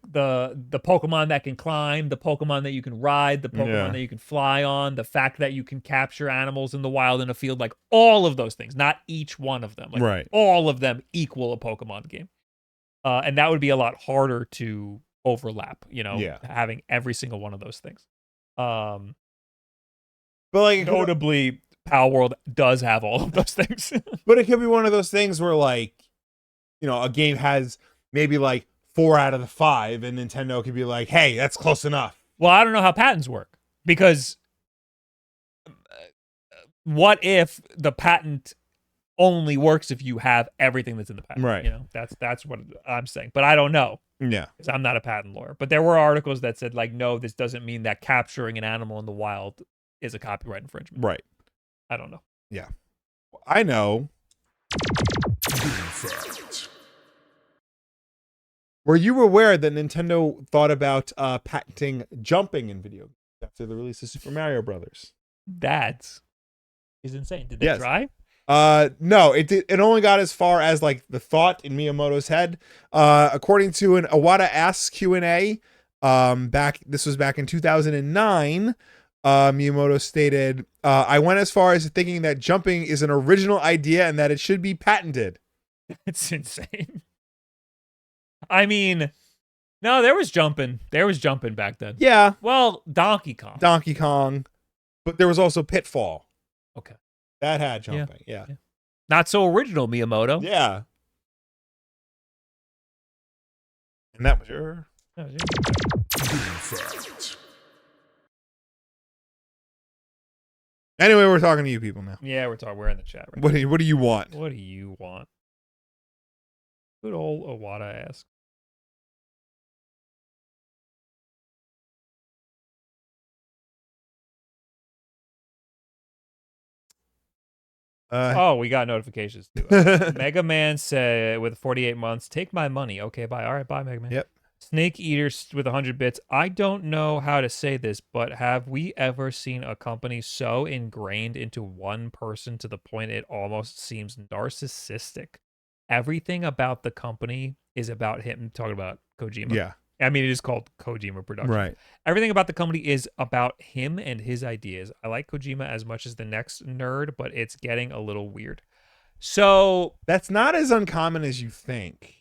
Pokemon that can climb, the Pokemon that you can ride, the Pokemon that you can fly on, the fact that you can capture animals in the wild in a field, like all of those things, not each one of them. Like right. All of them equal a Pokemon game. And that would be a lot harder to overlap, having every single one of those things. But like notably, Pal World does have all of those things. But it could be one of those things where like, a game has maybe like 4 out of the 5, and Nintendo could be like, hey, that's close enough. Well, I don't know how patents work, because what if the patent only works if you have everything that's in the patent? Right. That's what I'm saying. But I don't know. Yeah. Because I'm not a patent lawyer. But there were articles that said, like, no, this doesn't mean that capturing an animal in the wild is a copyright infringement. Right. I don't know. Yeah. I know. Were you aware that Nintendo thought about patenting jumping in video games after the release of Super Mario Brothers? That is insane. Did they try? No, it only got as far as like the thought in Miyamoto's head. According to an Iwata Asks Q&A, this was back in 2009. Miyamoto stated, I went as far as thinking that jumping is an original idea and that it should be patented. It's insane. I mean, no, there was jumping. There was jumping back then. Yeah. Well, Donkey Kong. But there was also Pitfall. Okay. That had jumping. Yeah. Not so original, Miyamoto. Yeah. And that was your... Anyway, we're talking to you people now. Yeah, we're in the chat right What do you want? What do you want? Good old Iwata asks. Oh, we got notifications too. Mega Man said with 48 months, take my money. Okay, bye. All right, bye, Mega Man. Yep. Snake Eaters with 100 bits. I don't know how to say this, but have we ever seen a company so ingrained into one person to the point it almost seems narcissistic? Everything about the company is about him. Talking about Kojima. Yeah. I mean, it is called Kojima Productions. Right. Everything about the company is about him and his ideas. I like Kojima as much as the next nerd, but it's getting a little weird. So That's not as uncommon as you think.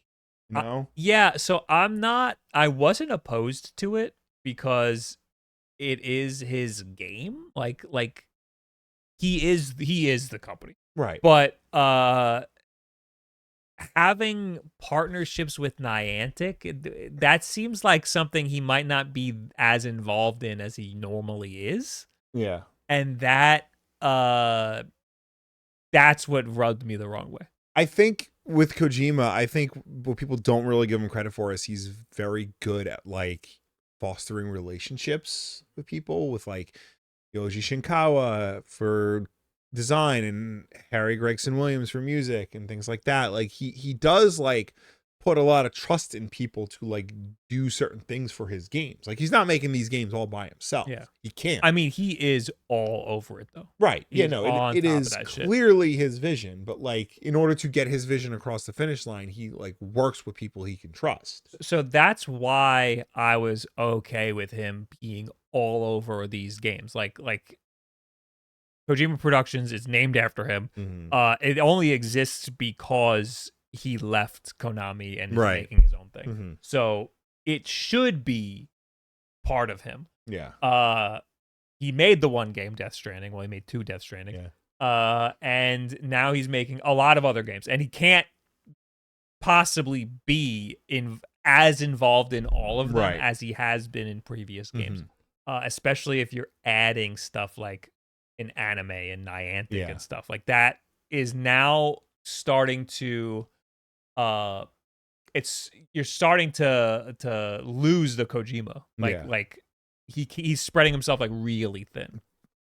You know? yeah, so I wasn't opposed to it because it is his game. Like he is the company. Right. But having partnerships with Niantic, that seems like something he might not be as involved in as he normally is. Yeah. And that's what rubbed me the wrong way. I think with Kojima, I think what people don't really give him credit for is he's very good at like fostering relationships with people, with like Yoji Shinkawa for design and Harry Gregson Williams for music and things like that. Like he does like put a lot of trust in people to like do certain things for his games. Like he's not making these games all by himself. Yeah. He can't. I mean, he is all over it though. Right. He's Yeah, no, on it top of is that shit. clearly his vision, but like in order to get his vision across the finish line, he like works with people he can trust. So that's why I was okay with him being all over these games. Like Kojima Productions is named after him. Mhm. It only exists because he left Konami and is Right. making his own thing. Mhm. So it should be part of him. Yeah. He made the one game, Death Stranding. Well, he made 2 Death Stranding. Yeah. And now he's making a lot of other games, and he can't possibly be as involved in all of them Right. as he has been in previous games. Mhm. Especially if you're adding stuff like an anime and Niantic Yeah. and stuff like that is now starting to you're starting to lose the Kojima. Yeah. Like he's spreading himself like really thin.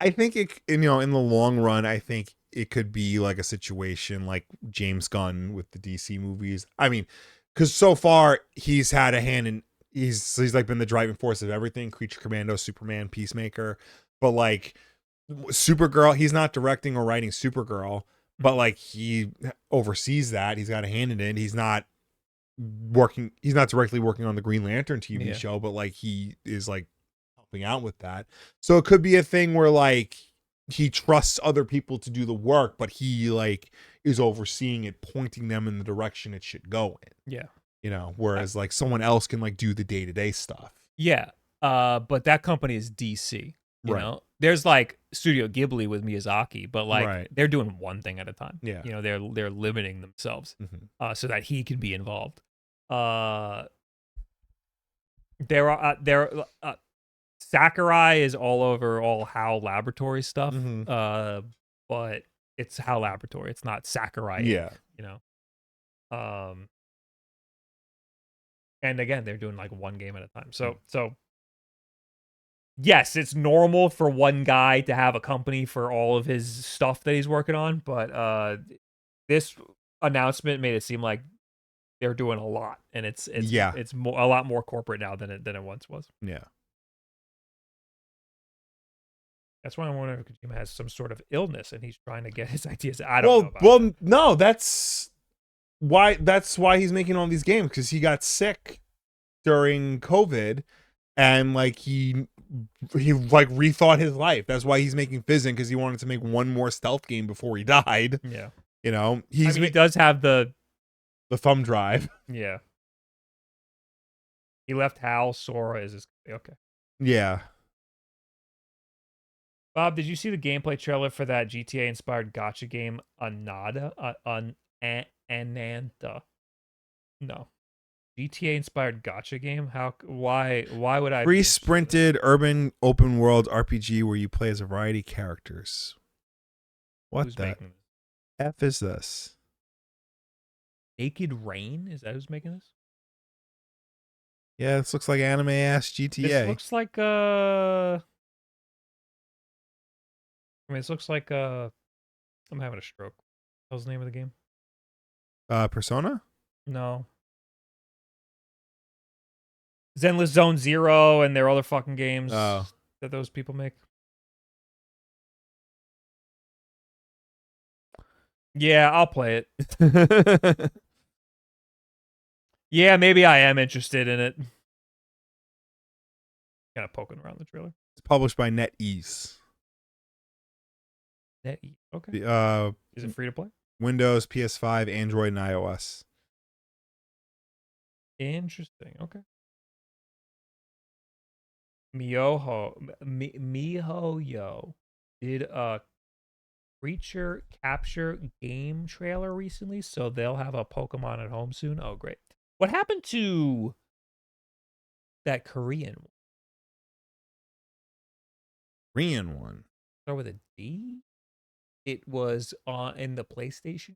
I think it, in the long run, I think it could be like a situation like James Gunn with the DC movies. I mean, because so far he's had a hand in, he's like been the driving force of everything: Creature Commando, Superman, Peacemaker. But like Supergirl, he's not directing or writing Supergirl, but like he oversees that. He's got a hand in it. He's not directly working on the Green Lantern TV show, but like he is like helping out with that. So it could be a thing where like he trusts other people to do the work, but he like is overseeing it, pointing them in the direction it should go in. Yeah. Whereas like someone else can like do the day-to-day stuff. Yeah. But that company is DC. You Right. know, there's like Studio Ghibli with Miyazaki, but like Right. they're doing one thing at a time. Yeah. They're limiting themselves Mhm. so that he can be involved. Sakurai is all over all HAL Laboratory stuff. Mhm. But it's HAL Laboratory. It's not Sakurai. Yeah. And again, they're doing like one game at a time. So yes, it's normal for one guy to have a company for all of his stuff that he's working on, but this announcement made it seem like they're doing a lot, and it's a lot more corporate now than it once was. Yeah. That's why I'm wondering if Kojima has some sort of illness and he's trying to get his ideas. I don't know about that. No, that's why he's making all these games, because he got sick during COVID and like he like rethought his life. That's why he's making Fizzing, because he wanted to make one more stealth game before he died. Yeah. He does have the thumb drive. Yeah. He left Hal. Sora is his. Okay. Yeah. Bob, did you see the gameplay trailer for that GTA-inspired gacha game, Ananta? No. GTA-inspired gacha game? Why would I? Free-sprinted urban open world RPG where you play as a variety of characters. What Who's the making this? F is this? Naked Rain? Is that who's making this? Yeah, this looks like anime-ass GTA. This looks like this looks like I'm having a stroke. What was the name of the game? Persona? No. Zenless Zone Zero and their other fucking games that those people make. Yeah, I'll play it. Yeah, maybe I am interested in it. Kind of poking around the trailer. It's published by NetEase. NetEase. Okay. Is it free to play? Windows, PS5, Android, and iOS. Interesting. Okay. MiHoYo did a creature capture game trailer recently, so they'll have a Pokemon at home soon. Oh, great. What happened to that Korean one? Korean one. Start with a D? It was in the PlayStation.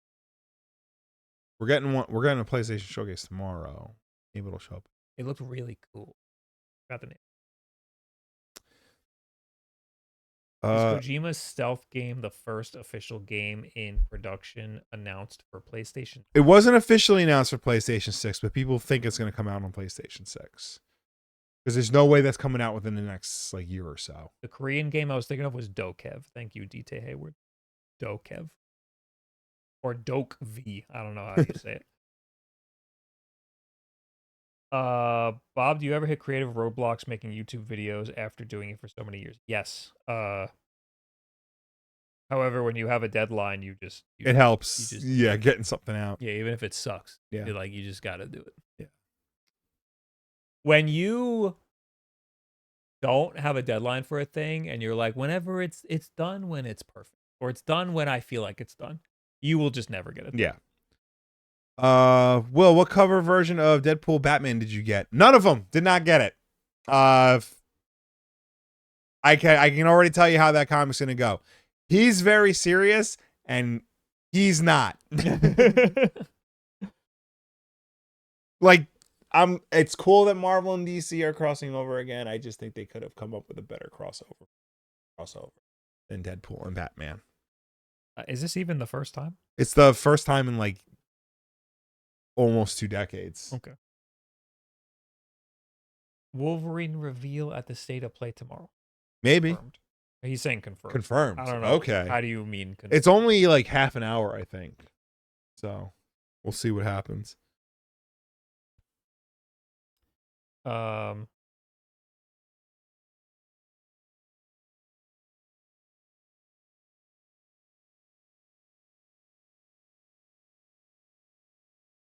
We're getting a PlayStation showcase tomorrow. Maybe it'll show up. It looked really cool. Got the name. Is Kojima's stealth game the first official game in production announced for PlayStation? It wasn't officially announced for PlayStation 6, but people think it's going to come out on PlayStation 6. Because there's no way that's coming out within the next year or so. The Korean game I was thinking of was Dokev. Thank you, DT Hayward. Dokev. Or Doke V. I don't know how you say it. Bob, do you ever hit creative roadblocks making YouTube videos after doing it for so many years? Yes. However, when you have a deadline, it helps. Getting something out. Yeah, even if it sucks. Yeah. You just got to do it. Yeah. When you don't have a deadline for a thing and you're like, whenever it's done when it's perfect, or it's done when I feel like it's done, you will just never get it. Yeah. Will, what cover version of Deadpool Batman did you get? None of them. Did not get it. I can already tell you how that comic's gonna go. He's very serious, and he's not. It's cool that Marvel and DC are crossing over again. I just think they could have come up with a better crossover than Deadpool and Batman. Is this even the first time? It's the first time in almost 2 decades. Okay. Wolverine reveal at the State of Play tomorrow. Maybe. Confirmed. He's saying confirmed. Confirmed. I don't know. Okay. How do you mean confirmed? It's only half an hour, I think. So we'll see what happens.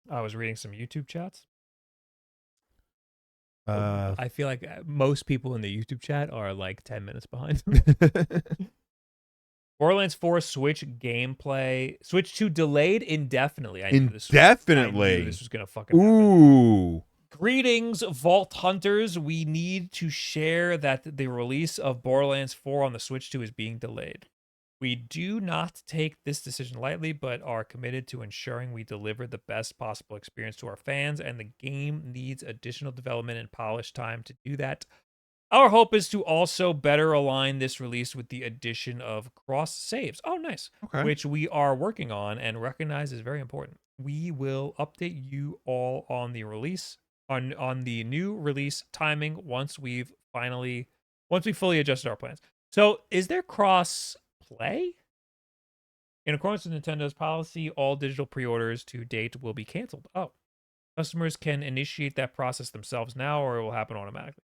I was reading some YouTube chats. I feel like most people in the YouTube chat are 10 minutes behind. Borderlands 4 Switch gameplay. Switch 2 delayed indefinitely. I knew this was going to fucking happen. Ooh. Greetings, Vault Hunters. We need to share that the release of Borderlands 4 on the Switch 2 is being delayed. We do not take this decision lightly, but are committed to ensuring we deliver the best possible experience to our fans, and the game needs additional development and polish time to do that. Our hope is to also better align this release with the addition of cross saves. Oh, nice. Okay. Which we are working on and recognize is very important. We will update you all on the release, on the new release timing once we fully adjusted our plans. So is there cross play? In accordance with Nintendo's policy, all digital pre-orders to date will be canceled. Oh, customers can initiate that process themselves now, or it will happen automatically.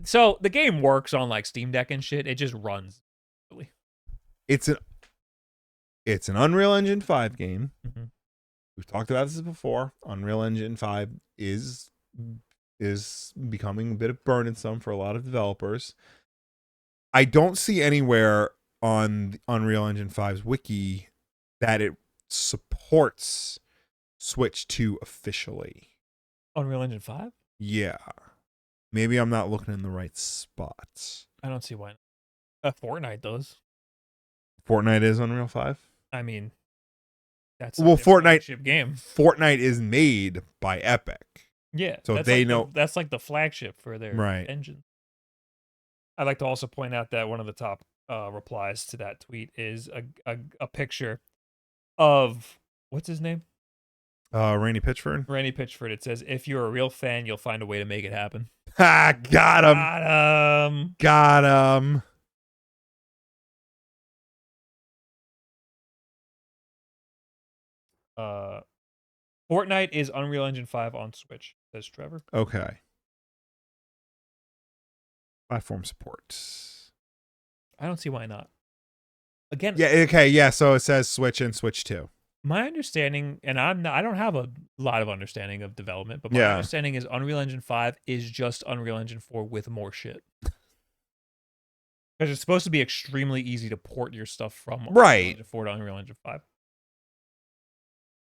So the game works on Steam Deck and shit. It just runs. Really. It's an Unreal Engine 5 game. Mm-hmm. We've talked about this before. Unreal Engine 5 is becoming a bit burdensome for a lot of developers. I don't see anywhere on the Unreal Engine 5's wiki that it supports Switch 2 officially. Unreal Engine 5? Yeah. Maybe I'm not looking in the right spots. I don't see why not. Fortnite does. Fortnite is Unreal 5? I mean, that's Fortnite game. Fortnite is made by Epic. Yeah. So they know that's the flagship for their engine. I'd like to also point out that one of the top replies to that tweet is a picture of what's his name? Randy Pitchford. Randy Pitchford. It says, "If you're a real fan, you'll find a way to make it happen." Ha! Got him. Got him. Got him. Fortnite is Unreal Engine 5 on Switch, says Trevor. Okay. Platform support. I don't see why not. Again, Yeah. Okay. Yeah. So it says Switch and Switch 2. my understanding, and I don't have a lot of understanding of development, but my Yeah. understanding is Unreal Engine 5 is just Unreal Engine 4 with more shit. Because it's supposed to be extremely easy to port your stuff from Unreal Right. Engine 4 to Unreal Engine 5.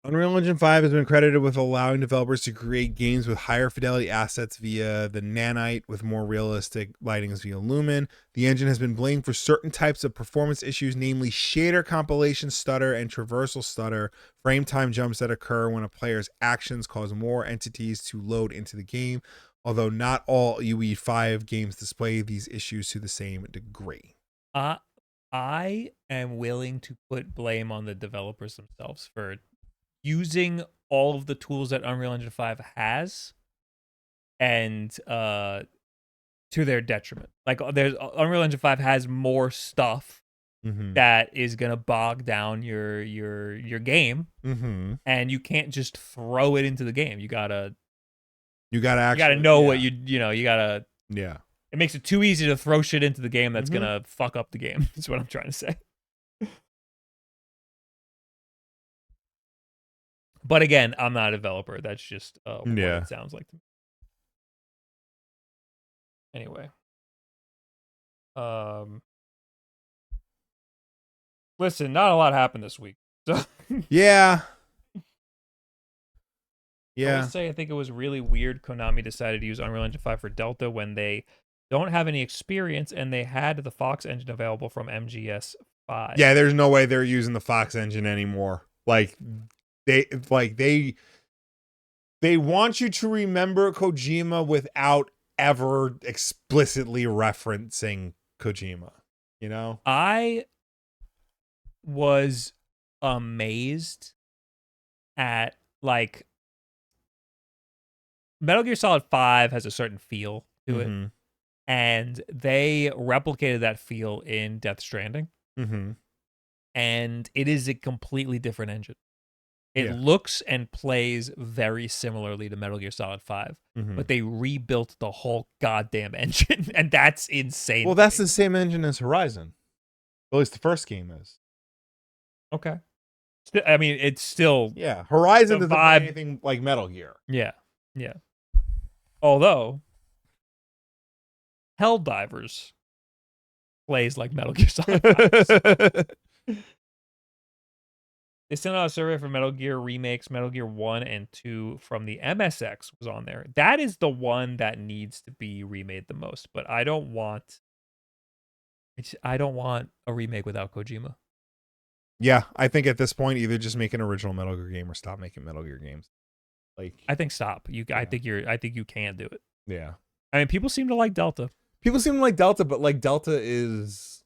Unreal Engine 5 has been credited with allowing developers to create games with higher fidelity assets via the Nanite, with more realistic lightings via Lumen. The engine has been blamed for certain types of performance issues, namely shader compilation stutter and traversal stutter, frame time jumps that occur when a player's actions cause more entities to load into the game, although not all UE5 games display these issues to the same degree. I am willing to put blame on the developers themselves for using all of the tools that Unreal Engine 5 has and to their detriment. Like there's Unreal Engine 5 has more stuff that is gonna bog down your game, and you can't just throw it into the game. You gotta know what you know. You gotta. Yeah. It makes it too easy to throw shit into the game that's gonna fuck up the game. That's what I'm trying to say. But again, I'm not a developer. That's just what it sounds like to me. Anyway. Listen, not a lot happened this week. So Yeah. I would say I think it was really weird Konami decided to use Unreal Engine 5 for Delta when they don't have any experience and they had the Fox engine available from MGS 5. Yeah, there's no way they're using the Fox engine anymore. Like they want you to remember Kojima without ever explicitly referencing Kojima, you know? I was amazed at like Metal Gear Solid 5 has a certain feel to it, and they replicated that feel in Death Stranding, and it is a completely different engine. It looks and plays very similarly to Metal Gear Solid 5, but they rebuilt the whole goddamn engine, and that's insane. Well, that's the same engine as Horizon. At least the first game is. Okay. I mean, it's still... Yeah, Horizon doesn't vibe... play anything like Metal Gear. Yeah, yeah. Although, Helldivers plays like Metal Gear Solid 5. They sent out a survey for Metal Gear remakes. Metal Gear 1 and 2 from the MSX was on there. That is the one that needs to be remade the most. But I don't want a remake without Kojima. Yeah, I think at this point, either just make an original Metal Gear game or stop making Metal Gear games. Like, I think stop. I think you can do it. Yeah. I mean, people seem to like Delta. People seem to like Delta, but like Delta is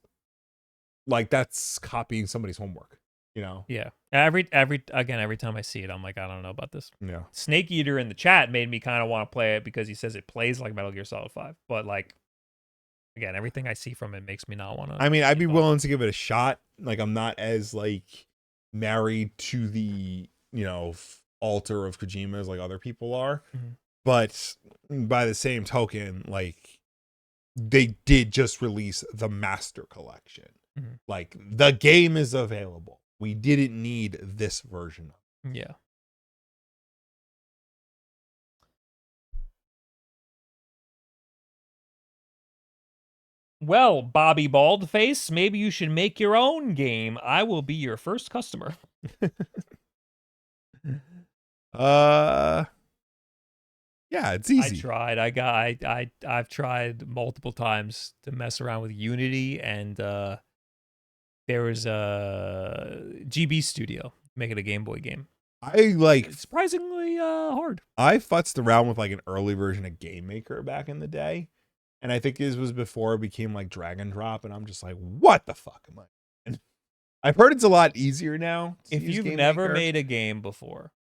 like that's copying somebody's homework. You know? Yeah. Every time I see it, I'm like, I don't know about this. Yeah. Snake Eater in the chat made me kind of want to play it because he says it plays like Metal Gear Solid 5. But like, again, everything I see from it makes me not want to. I mean, I'd be willing to give it a shot. Like, I'm not as like married to the, you know, altar of Kojima as like other people are. But by the same token, like they did just release the Master Collection. Like the game is available. We didn't need this version of it. Yeah. Well, Bobby Baldface, maybe you should make your own game. I will be your first customer. Yeah, it's easy. I tried. I've tried multiple times to mess around with Unity, and there was a GB Studio making a Game Boy game. It's surprisingly hard. I futzed around with like an early version of Game Maker back in the day, And I think this was before it became like drag and drop, and I'm just like, what the fuck am I? And I've heard it's a lot easier now. If you've never made a game before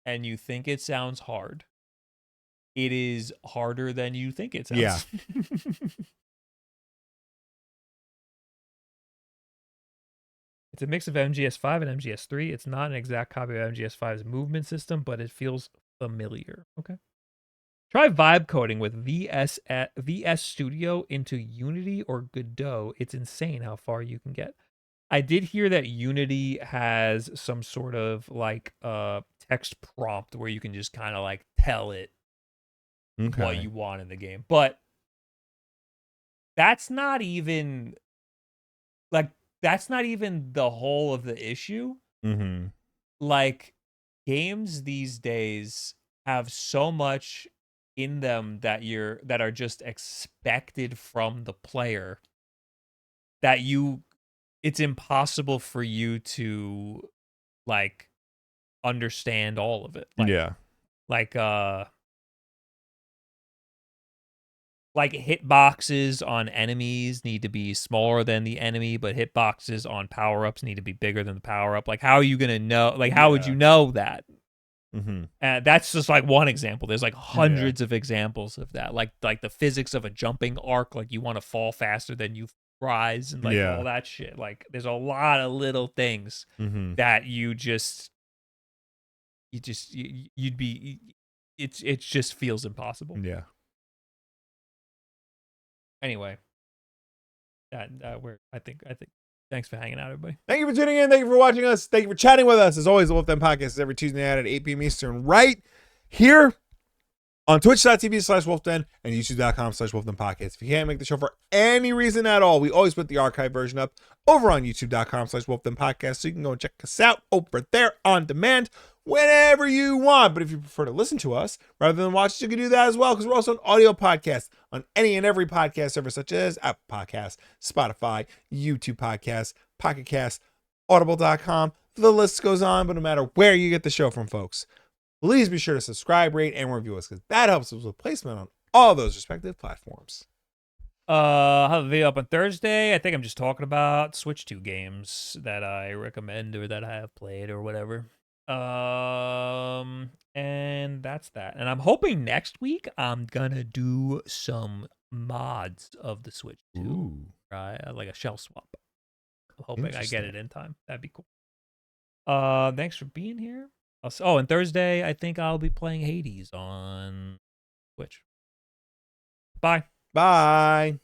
and you think it sounds hard, it is harder than you think it sounds. Yeah. It's a mix of MGS5 and MGS3. It's not an exact copy of MGS5's movement system, but it feels familiar. Okay. Try vibe coding with VS Studio into Unity or Godot. It's insane how far you can get. I did hear that Unity has some sort of like text prompt where you can just kind of like tell it what you want in the game. But that's not even the whole of the issue. Mm-hmm. Like, games these days have so much in them that are just expected from the player that it's impossible for you to like understand all of it. Like hitboxes on enemies need to be smaller than the enemy, but hitboxes on power-ups need to be bigger than the power-up. Like, how are you going to know? Like, how would you know that? Mm-hmm. That's just like one example. There's like hundreds of examples of that. Like the physics of a jumping arc. Like, you want to fall faster than you rise and like all that shit. Like, there's a lot of little things that it just feels impossible. Yeah. Anyway, I think thanks for hanging out, everybody. Thank you for tuning in. Thank you for watching us. Thank you for chatting with us. As always, the WULFF Den Podcast is every Tuesday night at 8 p.m. Eastern, right here on twitch.tv/WULFDEN and youtube.com/WULFF Podcast. If you can't make the show for any reason at all, we always put the archive version up over on youtube.com/WULFF Podcast, so you can go and check us out over there on demand whenever you want. But if you prefer to listen to us rather than watch, you can do that as well, because we're also an audio podcast on any and every podcast service, such as Apple Podcasts, Spotify, YouTube Podcasts, Pocket Casts, Audible.com. The list goes on, but no matter where you get the show from, folks, please be sure to subscribe, rate, and review us, because that helps us with placement on all those respective platforms. I'll have a video up on Thursday. I think I'm just talking about Switch 2 games that I recommend or that I have played or whatever. And that's that. And I'm hoping next week I'm gonna do some mods of the Switch 2. Ooh. Right? Like a shell swap. I'm hoping I get it in time. That'd be cool. Thanks for being here. And Thursday I think I'll be playing Hades on Switch. Bye. Bye.